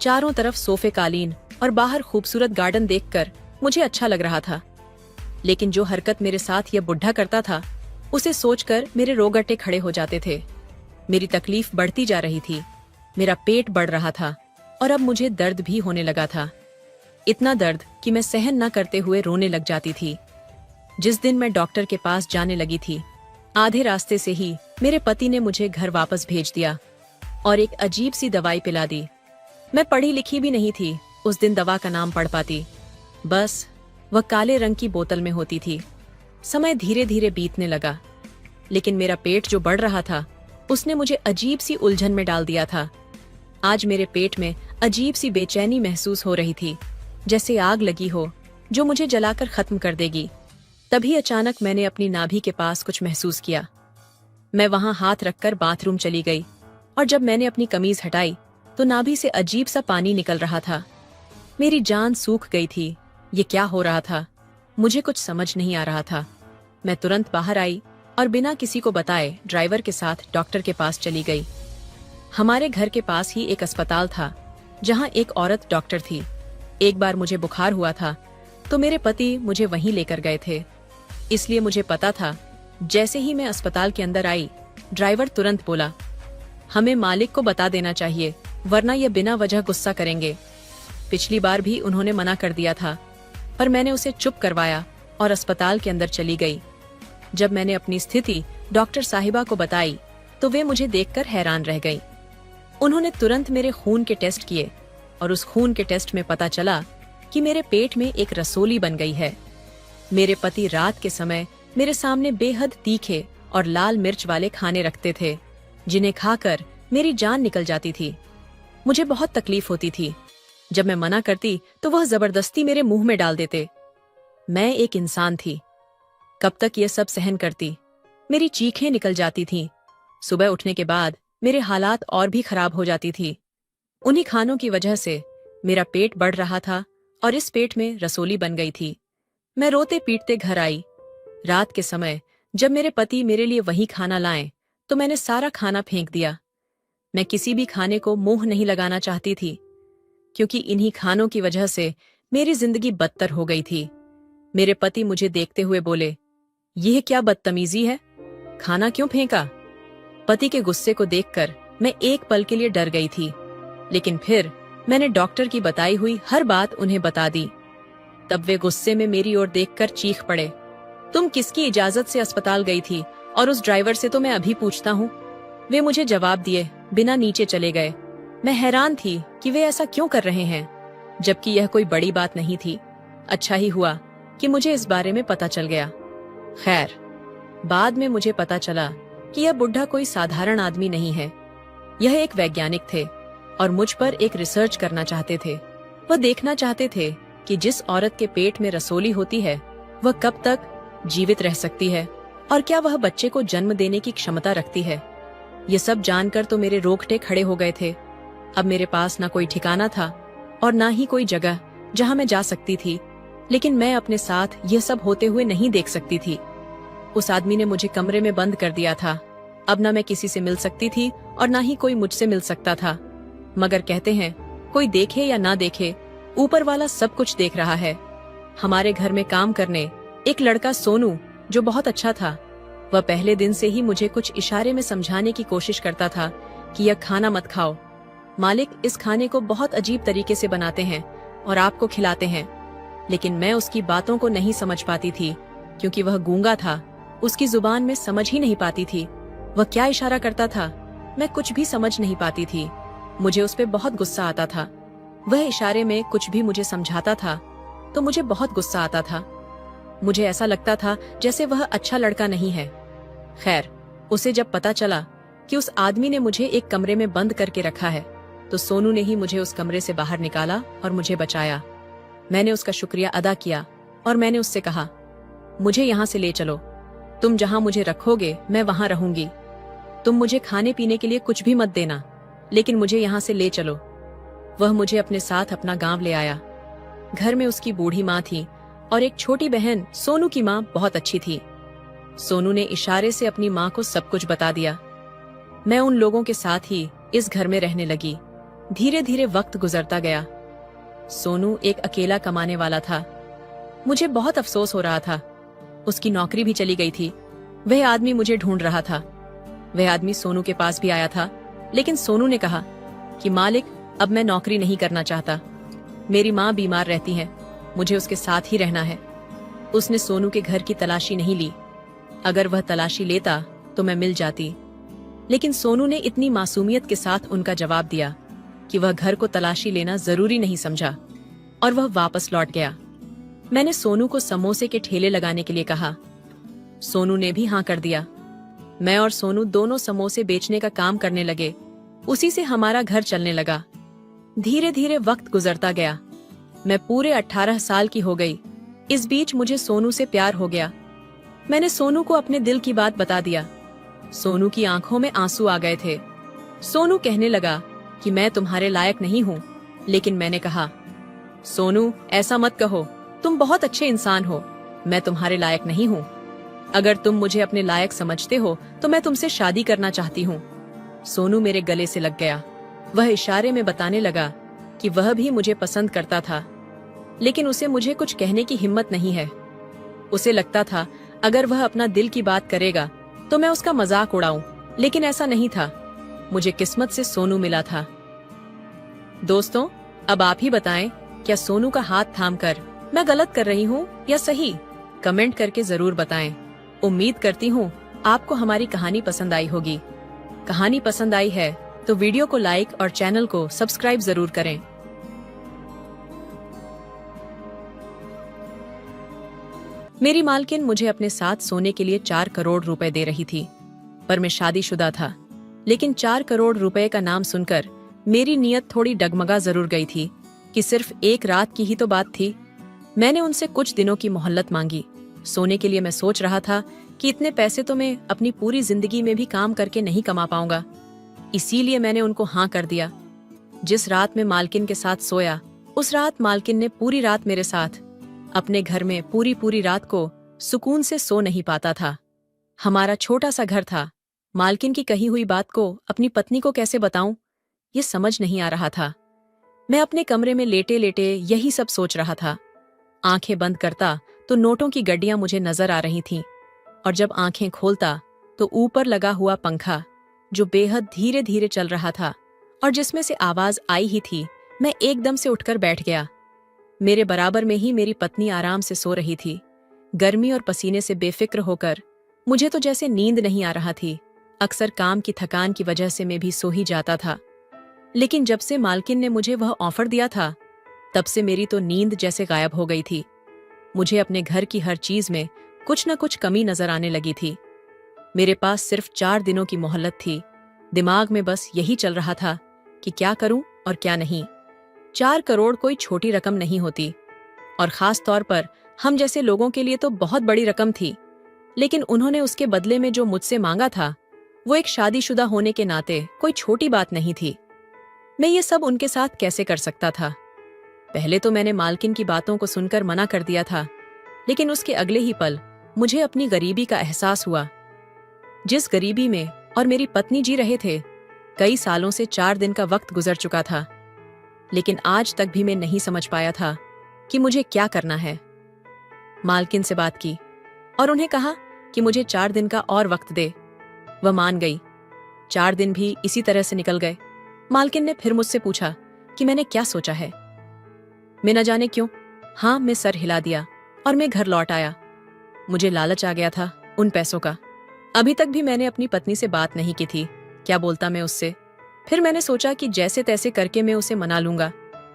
चारों तरफ सोफे कालीन और बाहर खूबसूरत गार्डन देखकर मुझे अच्छा लग रहा था। लेकिन जो हरकत मेरे साथ यह बुढ़ा करता था, उसे सोचकर मेरे रोगटे खड़े हो जाते थे। मेरी तकलीफ बढ़ती जा रही थी, मेरा पेट बढ़ रहा था और अब मुझे दर्द भी होने लगा था। इतना दर्द कि मैं सहन न करते हुए रोने लग जाती थी। जिस दिन मैं डॉक्टर के पास जाने लगी थी, आधे रास्ते से ही मेरे पति ने मुझे घर वापस भेज दिया और एक अजीब सी दवाई पिला दी। मैं पढ़ी लिखी भी नहीं थी, उस दिन दवा का नाम पढ़ पाती। बस वह काले रंग की बोतल में होती थी। समय धीरे धीरे बीतने लगा, लेकिन मेरा पेट जो बढ़ रहा था, उसने मुझे अजीब सी उलझन में डाल दिया था। आज मेरे पेट में अजीब सी बेचैनी महसूस हो रही थी, जैसे आग लगी हो जो मुझे जलाकर खत्म कर देगी। तभी अचानक मैंने अपनी नाभि के पास कुछ महसूस किया। मैं वहां हाथ रखकर बाथरूम चली गई और जब मैंने अपनी कमीज हटाई तो नाभि से अजीब सा पानी निकल रहा था। मेरी जान सूख गई थी। ये क्या हो रहा था? मुझे कुछ समझ नहीं आ रहा था। मैं तुरंत बाहर आई और बिना किसी को बताए ड्राइवर के साथ डॉक्टर के पास चली गई। हमारे घर के पास ही एक अस्पताल था जहां एक औरत डॉक्टर थी। एक बार मुझे बुखार हुआ था तो मेरे पति मुझे वहीं लेकर गए थे, इसलिए मुझे पता था। जैसे ही मैं अस्पताल के अंदर आई, ड्राइवर तुरंत बोला, हमें मालिक को बता देना चाहिए, वरना ये बिना वजह गुस्सा करेंगे। पिछली बार भी उन्होंने मना कर दिया था, पर मैंने उसे चुप करवाया और अस्पताल के अंदर चली गई। जब मैंने अपनी स्थिति डॉक्टर साहिबा को बताई तो वे मुझे देखकर हैरान रह गई। उन्होंने तुरंत मेरे खून के टेस्ट किए और उस खून के टेस्ट में पता चला कि मेरे पेट में एक रसोली बन गई है। मेरे पति रात के समय मेरे सामने बेहद तीखे और लाल मिर्च वाले खाने रखते थे, जिन्हें खाकर मेरी जान निकल जाती थी। मुझे बहुत तकलीफ होती थी। जब मैं मना करती तो वह जबरदस्ती मेरे मुंह में डाल देते। मैं एक इंसान थी, कब तक ये सब सहन करती? मेरी चीखें निकल जाती थीं। सुबह उठने के बाद मेरे हालात और भी खराब हो जाती थी। उन्हीं खानों की वजह से मेरा पेट बढ़ रहा था और इस पेट में रसोली बन गई थी। मैं रोते पीटते घर आई। रात के समय जब मेरे पति मेरे लिए वही खाना लाएं, तो मैंने सारा खाना फेंक दिया। मैं किसी भी खाने को मुंह नहीं लगाना चाहती थी, क्योंकि इन्हीं खानों की वजह से मेरी जिंदगी बदतर हो गई थी। मेरे पति मुझे देखते हुए बोले, यह क्या बदतमीजी है? खाना क्यों फेंका? पति के गुस्से को देखकर मैं एक पल के लिए डर गई थी, लेकिन फिर मैंने डॉक्टर की बताई हुई हर बात उन्हें बता दी। तब वे गुस्से में मेरी ओर देखकर चीख पड़े, तुम किसकी इजाजत से अस्पताल गई थी? और उस ड्राइवर से तो मैं अभी पूछता हूँ। वे मुझे जवाब दिए बिना नीचे चले गए। मैं हैरान थी कि वे ऐसा क्यों कर रहे हैं, जबकि यह कोई बड़ी बात नहीं थी। अच्छा ही हुआ कि मुझे इस बारे में पता चल गया। खैर, बाद में मुझे पता चला कि यह बुढ़ा कोई साधारण आदमी नहीं है। यह एक वैज्ञानिक थे और मुझ पर एक रिसर्च करना चाहते थे। वह देखना चाहते थे कि जिस औरत के पेट में रसोली होती है, वह कब तक जीवित रह सकती है और क्या वह बच्चे को जन्म देने की क्षमता रखती है। ये सब जानकर तो मेरे रोंगटे खड़े हो गए थे। अब मेरे पास ना कोई ठिकाना था और ना ही कोई जगह जहां मैं जा सकती थी, लेकिन मैं अपने साथ यह सब होते हुए नहीं देख सकती थी। उस आदमी ने मुझे कमरे में बंद कर दिया था। अब ना मैं किसी से मिल सकती थी और ना ही कोई मुझसे मिल सकता था। मगर कहते हैं, कोई देखे या ना देखे, ऊपर वाला सब कुछ देख रहा है। हमारे घर में काम करने एक लड़का सोनू, जो बहुत अच्छा था, वह पहले दिन से ही मुझे कुछ इशारे में समझाने की कोशिश करता था कि यह खाना मत खाओ। मालिक इस खाने को बहुत अजीब तरीके से बनाते हैं और आपको खिलाते हैं। लेकिन मैं उसकी बातों को नहीं समझ पाती थी, क्योंकि वह गूंगा था। उसकी जुबान में समझ ही नहीं पाती थी। वह क्या इशारा करता था, मैं कुछ भी समझ नहीं पाती थी। मुझे उस पे बहुत गुस्सा आता था। वह इशारे में कुछ भी मुझे समझाता था तो मुझे बहुत गुस्सा आता था। मुझे ऐसा लगता था जैसे वह अच्छा लड़का नहीं है। खैर, उसे जब पता चला कि उस आदमी ने मुझे एक कमरे में बंद करके रखा है, तो सोनू ने ही मुझे उस कमरे से बाहर निकाला और मुझे बचाया। मैंने उसका शुक्रिया अदा किया और मैंने उससे कहा, मुझे यहाँ से ले चलो। तुम जहाँ मुझे रखोगे मैं वहाँ रहूंगी। तुम मुझे खाने पीने के लिए कुछ भी मत देना, लेकिन मुझे यहाँ से ले चलो। वह मुझे अपने साथ अपना गांव ले आया। घर में उसकी बूढ़ी माँ थी और एक छोटी बहन सोनू की माँ बहुत अच्छी थी। सोनू ने इशारे से अपनी माँ को सब कुछ बता दिया। मैं उन लोगों के साथ ही इस घर में रहने लगी। धीरे धीरे वक्त गुजरता गया। सोनू एक अकेला कमाने वाला था। मुझे बहुत अफसोस हो रहा था। उसकी नौकरी भी चली गई थी। वह आदमी मुझे ढूंढ रहा था। वह आदमी सोनू के पास भी आया था, लेकिन सोनू ने कहा कि मालिक, अब मैं नौकरी नहीं करना चाहता। मेरी माँ बीमार रहती है, मुझे उसके साथ ही रहना है। उसने सोनू के घर की तलाशी नहीं ली। अगर वह तलाशी लेता तो मैं मिल जाती। लेकिन सोनू ने इतनी मासूमियत के साथ उनका जवाब दिया कि वह घर को तलाशी लेना जरूरी नहीं समझा, और वह वापस लौट गया। मैंने सोनू को समोसे के ठेले लगाने के लिए कहा। सोनू ने भी हाँ कर दिया। मैं और सोनू दोनों समोसे बेचने का काम करने लगे। उसी से हमारा घर चलने लगा। धीरे धीरे वक्त गुजरता गया। मैं पूरे 18 साल की हो गई। इस बीच मुझे सोनू से प्यार हो गया। मैंने सोनू को अपने दिल की बात बता दिया। सोनू की आंखों में आंसू आ गए थे। सोनू कहने लगा कि मैं तुम्हारे लायक नहीं हूँ। लेकिन मैंने कहा, सोनू, ऐसा मत कहो, तुम बहुत अच्छे इंसान हो। मैं तुम्हारे लायक नहीं हूँ। अगर तुम मुझे अपने लायक समझते हो तो मैं तुमसे शादी करना चाहती हूँ। सोनू मेरे गले से लग गया। वह इशारे में बताने लगा कि वह भी मुझे पसंद करता था, लेकिन उसे मुझे कुछ कहने की हिम्मत नहीं है। उसे लगता था अगर वह अपना दिल की बात करेगा तो मैं उसका मजाक उड़ाऊं, लेकिन ऐसा नहीं था। मुझे किस्मत से सोनू मिला था। दोस्तों, अब आप ही बताएं, क्या सोनू का हाथ थामकर मैं गलत कर रही हूँ या सही? कमेंट करके जरूर बताएं। उम्मीद करती हूँ आपको हमारी कहानी पसंद आई होगी। कहानी पसंद आई है तो वीडियो को लाइक और चैनल को सब्सक्राइब जरूर करें। मेरी मालकिन मुझे अपने साथ सोने के लिए 4 करोड़ रुपए दे रही थी, पर मैं शादीशुदा था। लेकिन 4 करोड़ रुपए का नाम सुनकर मेरी नीयत थोड़ी डगमगा जरूर गई थी कि सिर्फ एक रात की ही तो बात थी। मैंने उनसे कुछ दिनों की मोहलत मांगी। सोने के लिए मैं सोच रहा था कि इतने पैसे तो मैं अपनी पूरी जिंदगी में भी काम करके नहीं कमा पाऊंगा। इसीलिए मैंने उनको हाँ कर दिया। जिस रात में मालकिन के साथ सोया, उस रात मालकिन ने पूरी रात मेरे साथ अपने घर में पूरी रात को सुकून से सो नहीं पाता था। हमारा छोटा सा घर था। मालकिन की कही हुई बात को अपनी पत्नी को कैसे बताऊं, ये समझ नहीं आ रहा था। मैं अपने कमरे में लेटे लेटे यही सब सोच रहा था। आंखें बंद करता तो नोटों की गड्डियां मुझे नजर आ रही थीं, और जब आंखें खोलता तो ऊपर लगा हुआ पंखा, जो बेहद धीरे धीरे चल रहा था और जिसमें से आवाज आई ही थी, मैं एकदम से उठकर बैठ गया। मेरे बराबर में ही मेरी पत्नी आराम से सो रही थी। गर्मी और पसीने से बेफिक्र होकर मुझे तो जैसे नींद नहीं आ रहा थी। अक्सर काम की थकान की वजह से मैं भी सो ही जाता था। लेकिन जब से मालकिन ने मुझे वह ऑफर दिया था, तब से मेरी तो नींद जैसे गायब हो गई थी। मुझे अपने घर की हर चीज में कुछ न कुछ कमी नजर आने लगी थी। मेरे पास सिर्फ 4 दिनों की मोहलत थी। दिमाग में बस यही चल रहा था कि क्या करूं और क्या नहीं। 4 करोड़ कोई छोटी रकम नहीं होती, और खास तौर पर हम जैसे लोगों के लिए तो बहुत बड़ी रकम थी। लेकिन उन्होंने उसके बदले में जो मुझसे मांगा था, वो एक शादीशुदा होने के नाते कोई छोटी बात नहीं थी। मैं ये सब उनके साथ कैसे कर सकता था? पहले तो मैंने मालकिन की बातों को सुनकर मना कर दिया था, लेकिन उसके अगले ही पल मुझे अपनी गरीबी का एहसास हुआ। जिस गरीबी में और मेरी पत्नी जी रहे थे, कई सालों से 4 दिन का वक्त गुजर चुका था। लेकिन आज तक भी मैं नहीं समझ पाया था कि मुझे क्या करना है। मालकिन से बात की और उन्हें कहा कि मुझे 4 दिन का और वक्त दे। वह मान गई। 4 दिन भी इसी तरह से निकल गए। मालकिन ने फिर मुझसे पूछा कि मैंने क्या सोचा है। मैं न जाने क्यों हाँ में सर हिला दिया और मैं घर लौट आया। मुझे लालच आ गया था उन पैसों का। अभी तक भी मैंने अपनी पत्नी से बात नहीं की थी। क्या बोलता मैं उससे? फिर मैंने सोचा कि जैसे तैसे करके मैं उसे मना लूंगा।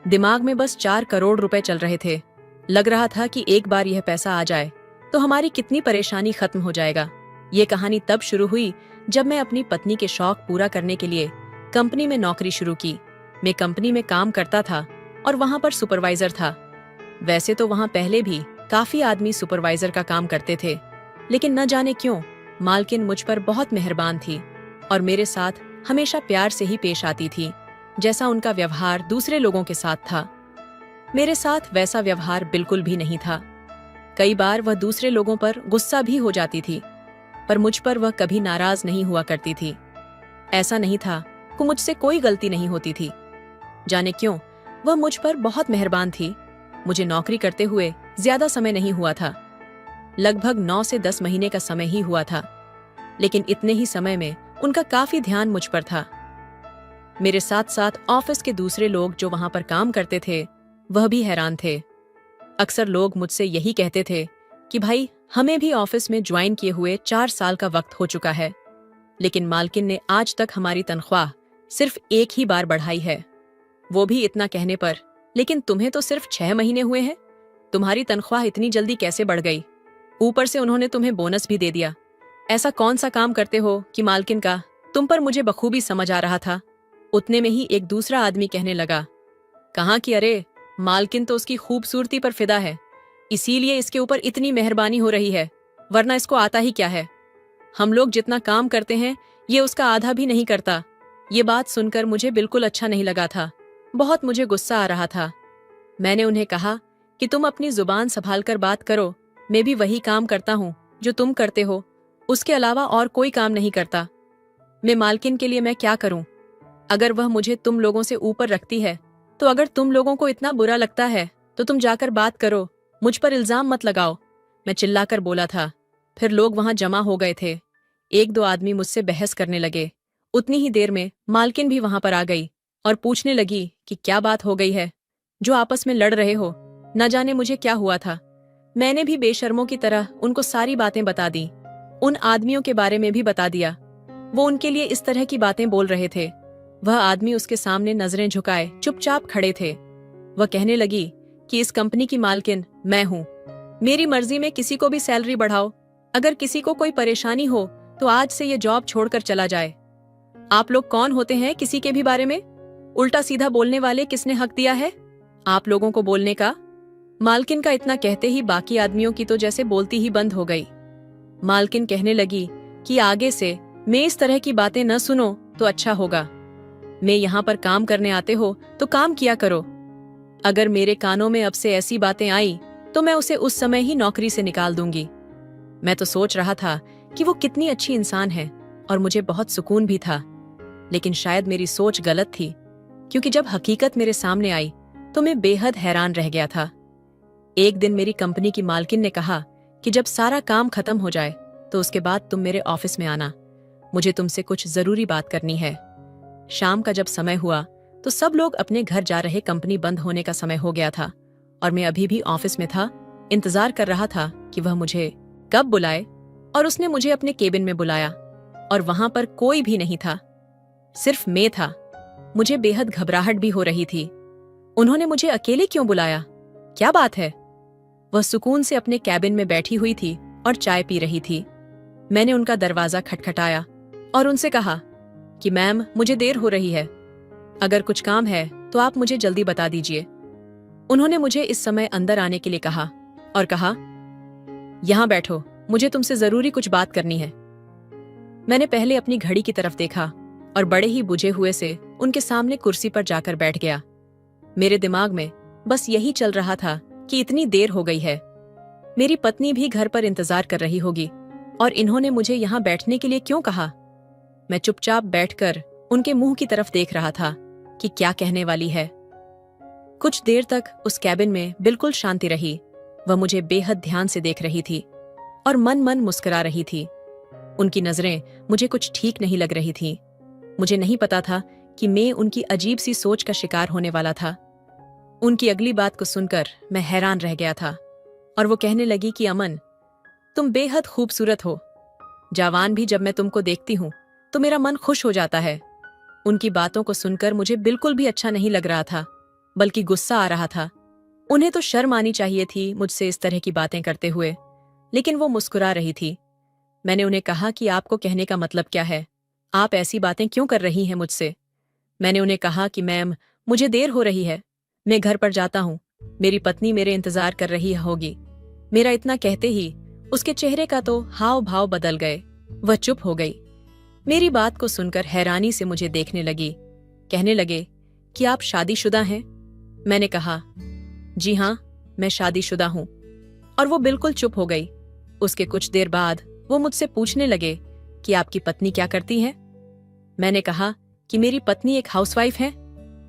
दिमाग में बस 4 करोड़ रुपए चल रहे थे। लग रहा था कि एक बार यह पैसा आ जाए तो हमारी कितनी परेशानी खत्म हो जाएगा। ये कहानी तब शुरू हुई जब मैं अपनी पत्नी के शौक पूरा करने के लिए कंपनी में नौकरी शुरू की। मैं कंपनी में काम करता था और वहां पर सुपरवाइजर था। वैसे तो वहां पहले भी काफी आदमी सुपरवाइजर का काम करते थे, लेकिन न जाने क्यों मालकिन मुझ पर बहुत मेहरबान थी और मेरे साथ हमेशा प्यार से ही पेश आती थी, जैसा उनका व्यवहार दूसरे लोगों के साथ था। मेरे साथ वैसा व्यवहार बिल्कुल भी नहीं था। कई बार वह दूसरे लोगों पर गुस्सा भी हो जाती थी, पर मुझ पर वह कभी नाराज नहीं हुआ करती थी। ऐसा नहीं था कि मुझसे कोई गलती नहीं होती थी। जाने क्यों वह मुझ पर बहुत मेहरबान थी। मुझे नौकरी करते हुए ज्यादा समय नहीं हुआ था, लगभग 9 से 10 महीने का समय ही हुआ था, लेकिन इतने ही समय में उनका काफी ध्यान मुझ पर था। मेरे साथ साथ ऑफिस के दूसरे लोग जो वहां पर काम करते थे वह भी हैरान थे। अक्सर लोग मुझसे यही कहते थे कि भाई हमें भी ऑफिस में ज्वाइन किए हुए 4 साल का वक्त हो चुका है, लेकिन मालकिन ने आज तक हमारी तनख्वाह सिर्फ एक ही बार बढ़ाई है, वो भी इतना कहने पर, लेकिन तुम्हें तो सिर्फ 6 महीने हुए हैं, तुम्हारी तनख्वाह इतनी जल्दी कैसे बढ़ गई? ऊपर से उन्होंने तुम्हें बोनस भी दे दिया। ऐसा कौन सा काम करते हो कि मालकिन का तुम पर मुझे बखूबी समझ आ रहा था। उतने में ही एक दूसरा आदमी कहने लगा, कहाँ कि अरे मालकिन तो उसकी खूबसूरती पर फिदा है, इसीलिए इसके ऊपर इतनी मेहरबानी हो रही है, वरना इसको आता ही क्या है। हम लोग जितना काम करते हैं ये उसका आधा भी नहीं करता। ये बात सुनकर मुझे बिल्कुल अच्छा नहीं लगा था, बहुत मुझे गुस्सा आ रहा था। मैंने उन्हें कहा कि तुम अपनी जुबान संभाल कर बात करो, मैं भी वही काम करता हूँ जो तुम करते हो, उसके अलावा और कोई काम नहीं करता। मैं मालकिन के लिए मैं क्या करूं? अगर वह मुझे तुम लोगों से ऊपर रखती है तो अगर तुम लोगों को इतना बुरा लगता है तो तुम जाकर बात करो, मुझ पर इल्जाम मत लगाओ, मैं चिल्लाकर बोला था। फिर लोग वहां जमा हो गए थे, 1-2 आदमी मुझसे बहस करने लगे। उतनी ही देर में मालकिन भी वहां पर आ गई और पूछने लगी कि क्या बात हो गई है, जो आपस में लड़ रहे हो? न जाने मुझे क्या हुआ था। मैंने भी बेशर्मों की तरह उनको सारी बातें बता दी, उन आदमियों के बारे में भी बता दिया, वो उनके लिए इस तरह की बातें बोल रहे थे। वह आदमी उसके सामने नजरें झुकाए चुपचाप खड़े थे। वह कहने लगी कि इस कंपनी की मालकिन मैं हूँ, मेरी मर्जी में किसी को भी सैलरी बढ़ाओ, अगर किसी को कोई परेशानी हो तो आज से ये जॉब छोड़कर चला जाए। आप लोग कौन होते हैं किसी के भी बारे में? उल्टा सीधा बोलने वाले किसने हक दिया है आप लोगों को बोलने का? मालकिन का इतना कहते ही बाकी आदमियों की तो जैसे बोलती ही बंद हो गई। मालकिन कहने लगी कि आगे से मैं इस तरह की बातें न सुनो तो अच्छा होगा। मैं यहाँ पर काम करने आते हो तो काम किया करो, अगर मेरे कानों में अब से ऐसी बातें आई तो मैं उसे उस समय ही नौकरी से निकाल दूंगी। मैं तो सोच रहा था कि वो कितनी अच्छी इंसान है और मुझे बहुत सुकून भी था, लेकिन शायद मेरी सोच गलत थी, क्योंकि जब हकीकत मेरे सामने आई तो मैं बेहद हैरान रह गया था। एक दिन मेरी कंपनी की मालकिन ने कहा कि जब सारा काम खत्म हो जाए तो उसके बाद तुम मेरे ऑफिस में आना, मुझे तुमसे कुछ जरूरी बात करनी है। शाम का जब समय हुआ तो सब लोग अपने घर जा रहे, कंपनी बंद होने का समय हो गया था और मैं अभी भी ऑफिस में था, इंतजार कर रहा था कि वह मुझे कब बुलाए। और उसने मुझे अपने केबिन में बुलाया और वहां पर कोई भी नहीं था, सिर्फ मैं था। मुझे बेहद घबराहट भी हो रही थी। उन्होंने मुझे अकेले क्यों बुलाया? क्या बात है? वह सुकून से अपने कैबिन में बैठी हुई थी और चाय पी रही थी। मैंने उनका दरवाजा खटखटाया और उनसे कहा कि मैम मुझे देर हो रही है, अगर कुछ काम है तो आप मुझे जल्दी बता दीजिए। उन्होंने मुझे इस समय अंदर आने के लिए कहा और कहा, यहां बैठो, मुझे तुमसे जरूरी कुछ बात करनी है। मैंने पहले अपनी घड़ी की तरफ देखा और बड़े ही बुझे हुए से उनके सामने कुर्सी पर जाकर बैठ गया। मेरे दिमाग में बस यही चल रहा था कि इतनी देर हो गई है, मेरी पत्नी भी घर पर इंतजार कर रही होगी और इन्होंने मुझे यहाँ बैठने के लिए क्यों कहा। मैं चुपचाप बैठकर उनके मुंह की तरफ देख रहा था कि क्या कहने वाली है। कुछ देर तक उस कैबिन में बिल्कुल शांति रही। वह मुझे बेहद ध्यान से देख रही थी और मन मन मुस्कुरा रही थी। उनकी नजरें मुझे कुछ ठीक नहीं लग रही थी। मुझे नहीं पता था कि मैं उनकी अजीब सी सोच का शिकार होने वाला था। उनकी अगली बात को सुनकर मैं हैरान रह गया था और वो कहने लगी कि अमन, तुम बेहद खूबसूरत हो, जवान भी जब मैं तुमको देखती हूँ तो मेरा मन खुश हो जाता है। उनकी बातों को सुनकर मुझे बिल्कुल भी अच्छा नहीं लग रहा था, बल्कि गुस्सा आ रहा था। उन्हें तो शर्म आनी चाहिए थी मुझसे इस तरह की बातें करते हुए, लेकिन वो मुस्कुरा रही थी। मैंने उन्हें कहा कि आपको कहने का मतलब क्या है, आप ऐसी बातें क्यों कर रही हैं मुझसे? मैंने उन्हें कहा कि मैम मुझे देर हो रही है, मैं घर पर जाता हूँ, मेरी पत्नी मेरे इंतजार कर रही होगी। मेरा इतना कहते ही उसके चेहरे का तो हाव भाव बदल गए, वह चुप हो गई। मेरी बात को सुनकर हैरानी से मुझे देखने लगी। कहने लगे कि आप शादीशुदा हैं? मैंने कहा, जी हाँ, मैं शादीशुदा हूँ। और वो बिल्कुल चुप हो गई। उसके कुछ देर बाद वो मुझसे पूछने लगे कि आपकी पत्नी क्या करती है? मैंने कहा कि मेरी पत्नी एक हाउसवाइफ है।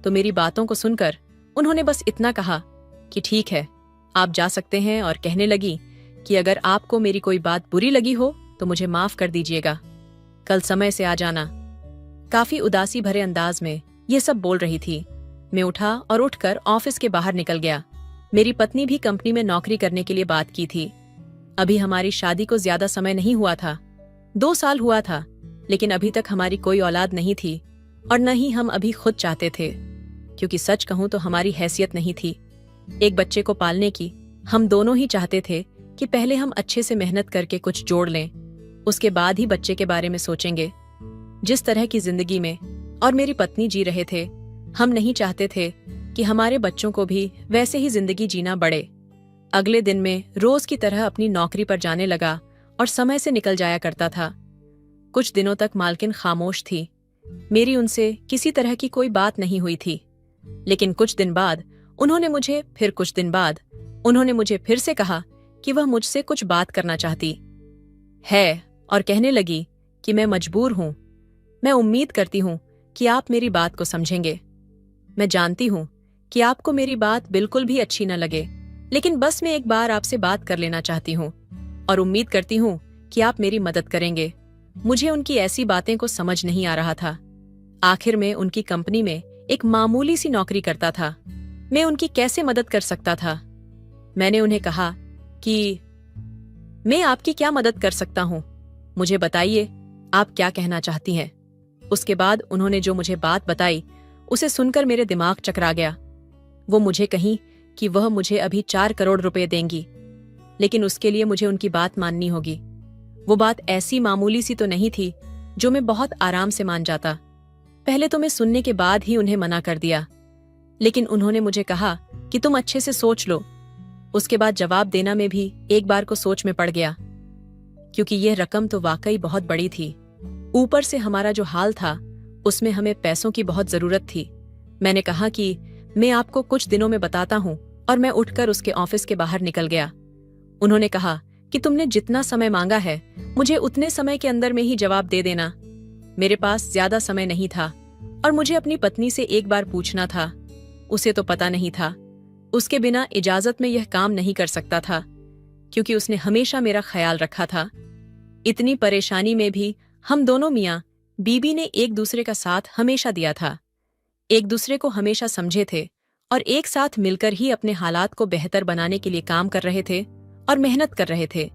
तो मेरी बातों को सुनकर उन्होंने बस इतना कहा कि ठीक है, आप जा सकते हैं, और कहने लगी कि अगर आपको मेरी कोई बात बुरी लगी हो तो मुझे माफ कर दीजिएगा, कल समय से आ जाना। काफी उदासी भरे अंदाज में ये सब बोल रही थी। मैं उठा और उठकर ऑफिस के बाहर निकल गया। मेरी पत्नी भी कंपनी में नौकरी करने के लिए बात की थी। अभी हमारी शादी को ज्यादा समय नहीं हुआ था, 2 साल हुआ था, लेकिन अभी तक हमारी कोई औलाद नहीं थी और न ही हम अभी खुद चाहते थे, क्योंकि सच कहूं तो हमारी हैसियत नहीं थी एक बच्चे को पालने की। हम दोनों ही चाहते थे कि पहले हम अच्छे से मेहनत करके कुछ जोड़ लें, उसके बाद ही बच्चे के बारे में सोचेंगे। जिस तरह की जिंदगी में और मेरी पत्नी जी रहे थे, हम नहीं चाहते थे कि हमारे बच्चों को भी वैसे ही जिंदगी जीना पड़े। अगले दिन में रोज की तरह अपनी नौकरी पर जाने लगा और समय से निकल जाया करता था। कुछ दिनों तक मालकिन खामोश थी। मेरी उनसे किसी तरह की कोई बात नहीं हुई थी, लेकिन कुछ दिन बाद उन्होंने मुझे फिर से कहा कि वह मुझसे कुछ बात करना चाहती है, और कहने लगी कि मैं मजबूर हूं। मैं उम्मीद करती हूं कि आप मेरी बात को समझेंगे। मैं जानती हूं कि आपको मेरी बात बिल्कुल भी अच्छी न लगे, लेकिन बस मैं एक बार आपसे बात कर लेना चाहती हूं और उम्मीद करती हूं कि आप मेरी मदद करेंगे। मुझे उनकी ऐसी बातें को समझ नहीं आ रहा था। आखिर में उनकी कंपनी में एक मामूली सी नौकरी करता था। मैं उनकी कैसे मदद कर सकता था? मैंने उन्हें कहा कि मैं आपकी क्या मदद कर सकता हूं, मुझे बताइए, आप क्या कहना चाहती हैं। उसके बाद उन्होंने जो मुझे बात बताई उसे सुनकर मेरे दिमाग चकरा गया। वो मुझे कहीं कि वह मुझे अभी 4 करोड़ रुपए देंगी, लेकिन उसके लिए मुझे उनकी बात माननी होगी। वो बात ऐसी मामूली सी तो नहीं थी जो मैं बहुत आराम से मान जाता। पहले तो मैं सुनने के बाद ही उन्हें मना कर दिया, लेकिन उन्होंने मुझे कहा कि तुम अच्छे से सोच लो। उसके बाद जवाब देना में भी एक बार को सोच में पड़ गया, क्योंकि यह रकम तो वाकई बहुत बड़ी थी। ऊपर से हमारा जो हाल था उसमें हमें पैसों की बहुत जरूरत थी। मैंने कहा कि मैं आपको कुछ दिनों में बताता हूं, और मैं उठकर उसके ऑफिस के बाहर निकल गया। उन्होंने कहा कि तुमने जितना समय मांगा है मुझे उतने समय के अंदर में ही जवाब दे देना। मेरे पास ज्यादा समय नहीं था और मुझे अपनी पत्नी से एक बार पूछना था। उसे तो पता नहीं था, उसके बिना इजाजत में यह काम नहीं कर सकता था, क्योंकि उसने हमेशा मेरा ख्याल रखा था। इतनी परेशानी में भी हम दोनों मियाँ बीबी ने एक दूसरे का साथ हमेशा दिया था। एक दूसरे को हमेशा समझे थे और एक साथ मिलकर ही अपने हालात को बेहतर बनाने के लिए काम कर रहे थे और मेहनत कर रहे थे।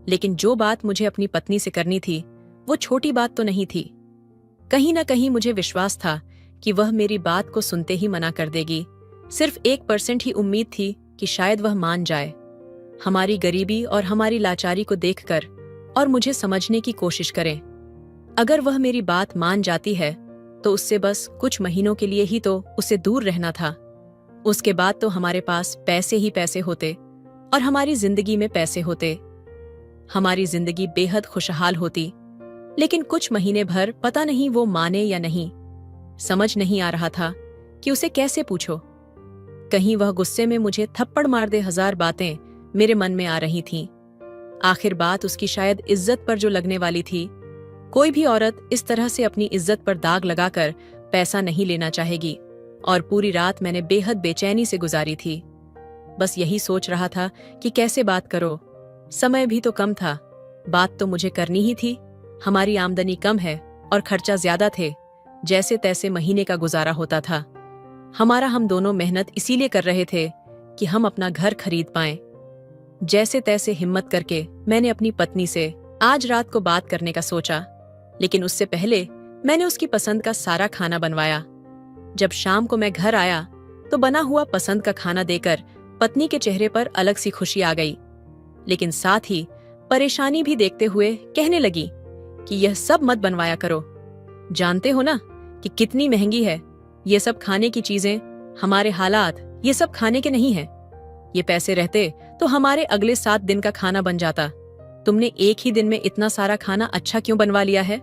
लेकिन जो बात मुझे अपनी पत्नी से करनी थी वो छोटी बात तो नहीं थी। कहीं न कहीं मुझे विश्वास था कि वह मेरी बात को सुनते ही मना कर देगी। सिर्फ 1% ही उम्मीद थी कि शायद वह मान जाए, हमारी गरीबी और हमारी लाचारी को देखकर, और मुझे समझने की कोशिश करे। अगर वह मेरी बात मान जाती है तो उससे बस कुछ महीनों के लिए ही तो उसे दूर रहना था। उसके बाद तो हमारे पास पैसे ही पैसे होते और हमारी जिंदगी में पैसे होते। हमारी जिंदगी बेहद खुशहाल होती। लेकिन कुछ महीने भर पता नहीं वो माने या नहीं। समझ नहीं आ रहा था कि उसे कैसे पूछो। कहीं वह गुस्से में मुझे थप्पड़ मार दे। 1000 बातें मेरे मन में आ रही थीं। आखिर बात उसकी शायद इज्जत पर जो लगने वाली थी। कोई भी औरत इस तरह से अपनी इज्जत पर दाग लगाकर पैसा नहीं लेना चाहेगी, और पूरी रात मैंने बेहद बेचैनी से गुजारी थी। बस यही सोच रहा था कि कैसे बात करो। समय भी तो कम था, बात तो मुझे करनी ही थी। हमारी आमदनी कम है और खर्चा ज्यादा थे। जैसे तैसे महीने का गुजारा होता था। हम दोनों मेहनत इसीलिए कर रहे थे कि हम अपना घर खरीद पाएं। जैसे तैसे हिम्मत करके मैंने अपनी पत्नी से आज रात को बात करने का सोचा, लेकिन उससे पहले मैंने उसकी पसंद का सारा खाना बनवाया। जब शाम को मैं घर आया तो बना हुआ पसंद का खाना देकर पत्नी के चेहरे पर अलग सी खुशी आ गई, लेकिन साथ ही परेशानी भी देखते हुए कहने लगी कि यह सब मत बनवाया करो। जानते हो ना कि कितनी महंगी है ये सब खाने की चीजें। हमारे हालात ये सब खाने के नहीं हैं। ये पैसे रहते तो हमारे अगले 7 दिन का खाना बन जाता। तुमने एक ही दिन में इतना सारा खाना अच्छा क्यों बनवा लिया है?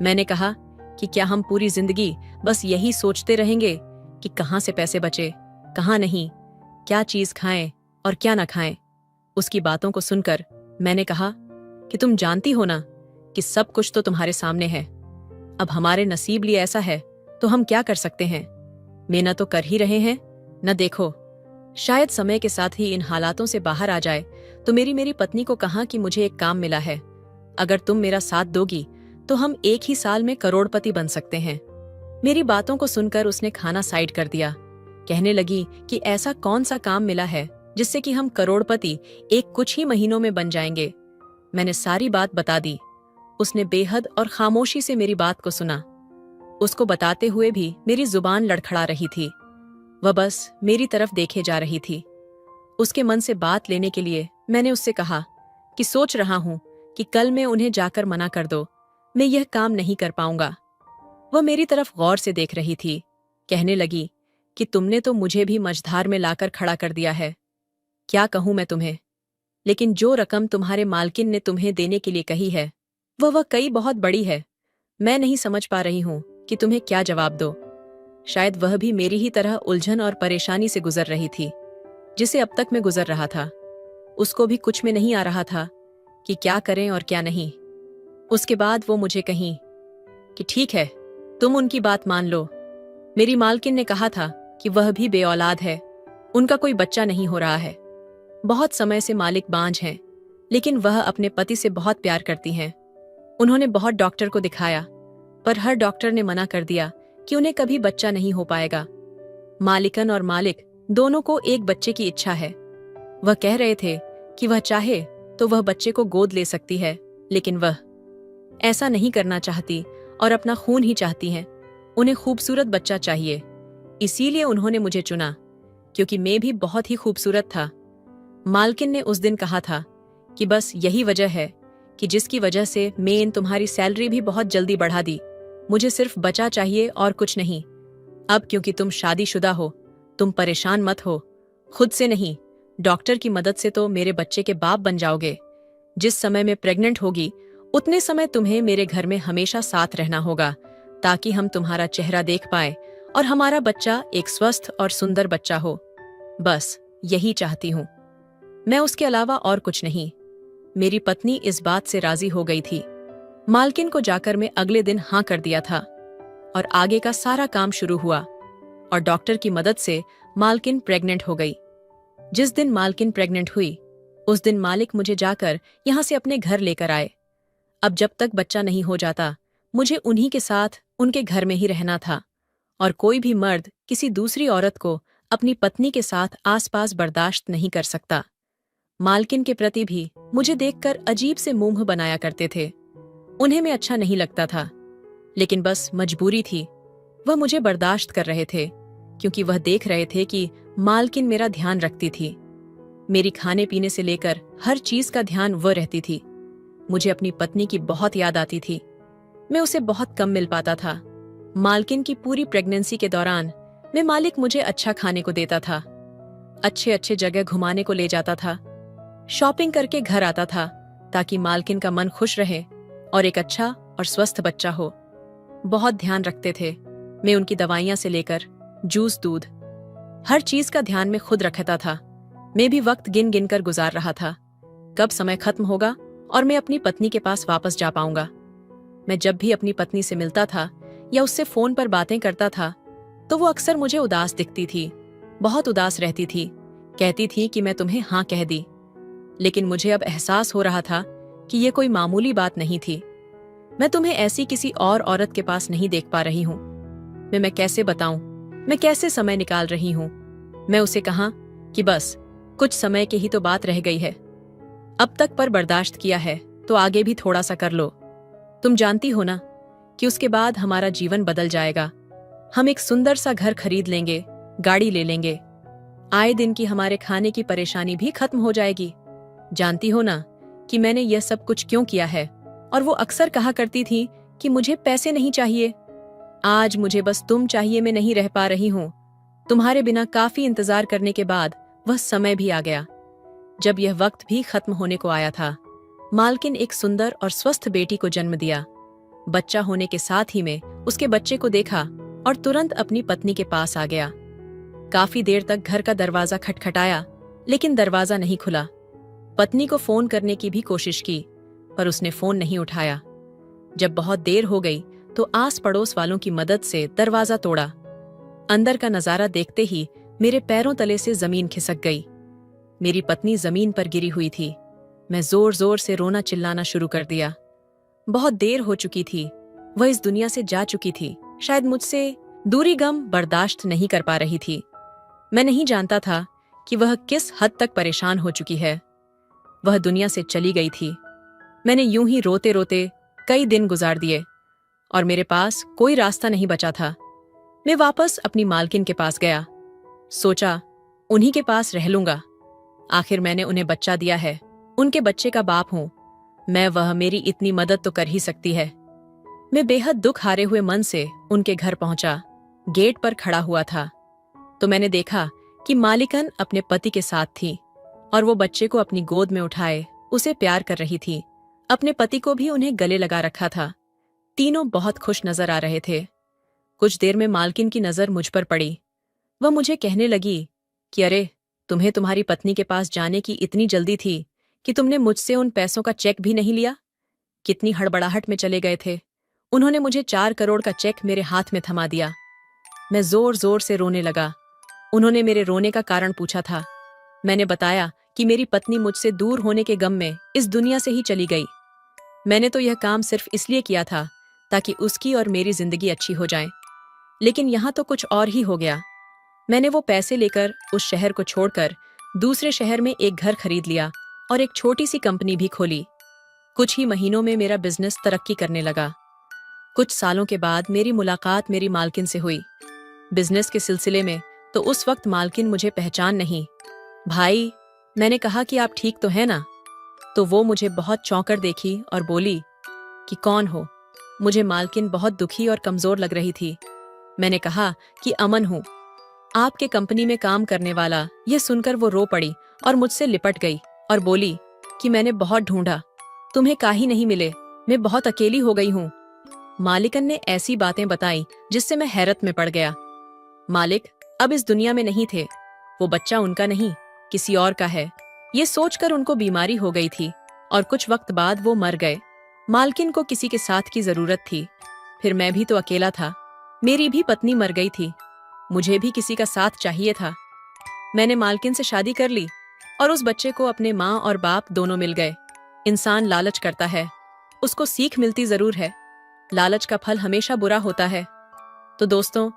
मैंने कहा कि क्या हम पूरी जिंदगी बस यही सोचते रहेंगे कि कहाँ से पैसे बचे, कहाँ नहीं, क्या चीज खाएं और क्या ना खाएं। उसकी बातों को सुनकर मैंने कहा कि तुम जानती हो ना कि सब कुछ तो तुम्हारे सामने है। अब हमारे नसीब लिए ऐसा है तो हम क्या कर सकते हैं। मेहनत तो कर ही रहे हैं न, देखो शायद समय के साथ ही इन हालातों से बाहर आ जाए। तो मेरी पत्नी को कहा कि मुझे एक काम मिला है, अगर तुम मेरा साथ दोगी तो हम एक ही साल में करोड़पति बन सकते हैं। मेरी बातों को सुनकर उसने खाना साइड कर दिया। कहने लगी कि ऐसा कौन सा काम मिला है जिससे कि हम करोड़पति एक कुछ ही महीनों में बन जाएंगे। मैंने सारी बात बता दी। उसने बेहद और खामोशी से मेरी बात को सुना। उसको बताते हुए भी मेरी जुबान लड़खड़ा रही थी। वह बस मेरी तरफ देखे जा रही थी। उसके मन से बात लेने के लिए मैंने उससे कहा कि सोच रहा हूं कि कल मैं उन्हें जाकर मना कर दो, मैं यह काम नहीं कर पाऊंगा। वह मेरी तरफ गौर से देख रही थी। कहने लगी कि तुमने तो मुझे भी मझधार में लाकर खड़ा कर दिया है। क्या कहूं मैं तुम्हें, लेकिन जो रकम तुम्हारे मालकिन ने तुम्हें देने के लिए कही है वह कई बहुत बड़ी है। मैं नहीं समझ पा रही हूं कि तुम्हें क्या जवाब दो। शायद वह भी मेरी ही तरह उलझन और परेशानी से गुजर रही थी जिसे अब तक मैं गुजर रहा था। उसको भी कुछ में नहीं आ रहा था कि क्या करें और क्या नहीं। उसके बाद वो मुझे कहीं कि ठीक है, तुम उनकी बात मान लो। मेरी मालकिन ने कहा था कि वह भी बेऔलाद है, उनका कोई बच्चा नहीं हो रहा है। बहुत समय से मालिक बांझ हैं, लेकिन वह अपने पति से बहुत प्यार करती हैं। उन्होंने बहुत डॉक्टर को दिखाया, पर हर डॉक्टर ने मना कर दिया कि उन्हें कभी बच्चा नहीं हो पाएगा। मालिकन और मालिक दोनों को एक बच्चे की इच्छा है। वह कह रहे थे कि वह चाहे तो वह बच्चे को गोद ले सकती है, लेकिन वह ऐसा नहीं करना चाहती और अपना खून ही चाहती हैं। उन्हें खूबसूरत बच्चा चाहिए, इसीलिए उन्होंने मुझे चुना, क्योंकि मैं भी बहुत ही खूबसूरत था। मालकिन ने उस दिन कहा था कि बस यही वजह है कि जिसकी वजह से मैं तुम्हारी सैलरी भी बहुत जल्दी बढ़ा दी। मुझे सिर्फ बचा चाहिए और कुछ नहीं। अब क्योंकि तुम शादीशुदा हो, तुम परेशान मत हो। खुद से नहीं, डॉक्टर की मदद से तो मेरे बच्चे के बाप बन जाओगे। जिस समय में प्रेग्नेंट होगी उतने समय तुम्हें मेरे घर में हमेशा साथ रहना होगा, ताकि हम तुम्हारा चेहरा देख पाए और हमारा बच्चा एक स्वस्थ और सुंदर बच्चा हो। बस यही चाहती हूँ मैं, उसके अलावा और कुछ नहीं। मेरी पत्नी इस बात से राजी हो गई थी। मालकिन को जाकर मैं अगले दिन हाँ कर दिया था और आगे का सारा काम शुरू हुआ और डॉक्टर की मदद से मालकिन प्रेग्नेंट हो गई। जिस दिन मालकिन प्रेग्नेंट हुई उस दिन मालिक मुझे जाकर यहां से अपने घर लेकर आए। अब जब तक बच्चा नहीं हो जाता मुझे उन्हीं के साथ उनके घर में ही रहना था और कोई भी मर्द किसी दूसरी औरत को अपनी पत्नी के साथ आसपास बर्दाश्त नहीं कर सकता। मालकिन के प्रति भी मुझे देखकर अजीब से मुंह बनाया करते थे। उन्हें मैं अच्छा नहीं लगता था, लेकिन बस मजबूरी थी। वह मुझे बर्दाश्त कर रहे थे क्योंकि वह देख रहे थे कि मालकिन मेरा ध्यान रखती थी। मेरी खाने पीने से लेकर हर चीज का ध्यान वह रहती थी। मुझे अपनी पत्नी की बहुत याद आती थी। मैं उसे बहुत कम मिल पाता था। मालकिन की पूरी प्रेगनेंसी के दौरान मैं मालिक मुझे अच्छा खाने को देता था, अच्छे अच्छे जगह घुमाने को ले जाता था, शॉपिंग करके घर आता था ताकि मालकिन का मन खुश रहे और एक अच्छा और स्वस्थ बच्चा हो। बहुत ध्यान रखते थे। मैं उनकी दवाइयां से लेकर जूस, दूध, हर चीज का ध्यान में खुद रखता था। मैं भी वक्त गिन गिन कर गुजार रहा था, कब समय खत्म होगा और मैं अपनी पत्नी के पास वापस जा पाऊंगा। मैं जब भी अपनी पत्नी से मिलता था या उससे फोन पर बातें करता था तो वो अक्सर मुझे उदास दिखती थी, बहुत उदास रहती थी। कहती थी कि मैं तुम्हें हाँ कह दी, लेकिन मुझे अब एहसास हो रहा था कि ये कोई मामूली बात नहीं थी। मैं तुम्हें ऐसी किसी और औरत के पास नहीं देख पा रही हूँ। मैं कैसे बताऊं, मैं कैसे समय निकाल रही हूँ। मैं उसे कहा कि बस कुछ समय की ही तो बात रह गई है, अब तक पर बर्दाश्त किया है तो आगे भी थोड़ा सा कर लो। तुम जानती हो ना कि उसके बाद हमारा जीवन बदल जाएगा। हम एक सुंदर सा घर खरीद लेंगे, गाड़ी ले लेंगे, आए दिन की हमारे खाने की परेशानी भी खत्म हो जाएगी। जानती हो ना कि मैंने यह सब कुछ क्यों किया है। और वो अक्सर कहा करती थी कि मुझे पैसे नहीं चाहिए, आज मुझे बस तुम चाहिए। मैं नहीं रह पा रही हूँ। तुम्हारे बिना काफी इंतजार करने के बाद वह समय भी आ गया। जब यह वक्त भी खत्म होने को आया था, मालकिन एक सुंदर और स्वस्थ बेटी को जन्म दिया। बच्चा होने के साथ ही मैं उसके बच्चे को देखा और तुरंत अपनी पत्नी के पास आ गया। काफी देर तक घर का दरवाजा खटखटाया, लेकिन दरवाजा नहीं खुला। पत्नी को फोन करने की भी कोशिश की, पर उसने फोन नहीं उठाया। जब बहुत देर हो गई तो आस पड़ोस वालों की मदद से दरवाजा तोड़ा। अंदर का नजारा देखते ही मेरे पैरों तले से जमीन खिसक गई। मेरी पत्नी जमीन पर गिरी हुई थी। मैं जोर जोर से रोना चिल्लाना शुरू कर दिया। बहुत देर हो चुकी थी, वह इस दुनिया से जा चुकी थी। शायद मुझसे दूरी गम बर्दाश्त नहीं कर पा रही थी। मैं नहीं जानता था कि वह किस हद तक परेशान हो चुकी है। वह दुनिया से चली गई थी। मैंने यूं ही रोते रोते कई दिन गुजार दिए और मेरे पास कोई रास्ता नहीं बचा था। मैं वापस अपनी मालकिन के पास गया। सोचा उन्हीं के पास रह लूंगा। आखिर मैंने उन्हें बच्चा दिया है, उनके बच्चे का बाप हूं मैं। वह मेरी इतनी मदद तो कर ही सकती है। मैं बेहद दुख हारे हुए मन से उनके घर पहुंचा। गेट पर खड़ा हुआ था तो मैंने देखा कि मालिकन अपने पति के साथ थी और वो बच्चे को अपनी गोद में उठाए उसे प्यार कर रही थी। अपने पति को भी उन्हें गले लगा रखा था। तीनों बहुत खुश नजर आ रहे थे। कुछ देर में मालकिन की नजर मुझ पर पड़ी। वह मुझे कहने लगी कि अरे, तुम्हें तुम्हारी पत्नी के पास जाने की इतनी जल्दी थी कि तुमने मुझसे उन पैसों का चेक भी नहीं लिया। कितनी हड़बड़ाहट में चले गए थे। उन्होंने मुझे 4 करोड़ का चेक मेरे हाथ में थमा दिया। मैं जोर जोर से रोने लगा। उन्होंने मेरे रोने का कारण पूछा था। मैंने बताया कि मेरी पत्नी मुझसे दूर होने के गम में इस दुनिया से ही चली गई। मैंने तो यह काम सिर्फ इसलिए किया था ताकि उसकी और मेरी जिंदगी अच्छी हो जाए, लेकिन यहाँ तो कुछ और ही हो गया। मैंने वो पैसे लेकर उस शहर को छोड़कर दूसरे शहर में एक घर खरीद लिया और एक छोटी सी कंपनी भी खोली। कुछ ही महीनों में मेरा बिजनेस तरक्की करने लगा। कुछ सालों के बाद मेरी मुलाकात मेरी मालकिन से हुई। बिजनेस के सिलसिले में तो उस वक्त मालकिन मुझे पहचान नहीं। भाई, मैंने कहा कि आप ठीक तो हैं ना? तो वो मुझे बहुत चौंकर देखी और बोली कि कौन हो? मुझे मालकिन बहुत दुखी और कमजोर लग रही थी। मैंने कहा कि अमन हूं, आपके कंपनी में काम करने वाला। यह सुनकर वो रो पड़ी और मुझसे लिपट गई और बोली कि मैंने बहुत ढूंढा, तुम्हें काहे नहीं मिले, मैं बहुत अकेली हो गई हूं। मालिकन ने ऐसी बातें बताई जिससे मैं हैरत में पड़ गया। मालिक अब इस दुनिया में नहीं थे। वो बच्चा उनका नहीं, किसी और का है। ये सोचकर उनको बीमारी हो गई थी और कुछ वक्त बाद वो मर गए। मालकिन को किसी के साथ की जरूरत थी। फिर मैं भी तो अकेला था। मेरी भी पत्नी मर गई थी। मुझे भी किसी का साथ चाहिए था। मैंने मालकिन से शादी कर ली और उस बच्चे को अपने माँ और बाप दोनों मिल गए। इंसान लालच करता है, उसको सीख मिलती जरूर है। लालच का फल हमेशा बुरा होता है। तो दोस्तों,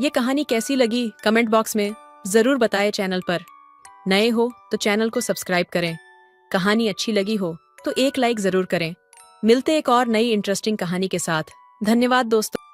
ये कहानी कैसी लगी कमेंट बॉक्स में जरूर बताएं। चैनल पर नए हो तो चैनल को सब्सक्राइब करें। कहानी अच्छी लगी हो तो एक लाइक जरूर करें। मिलते एक और नई इंटरेस्टिंग कहानी के साथ। धन्यवाद दोस्तों।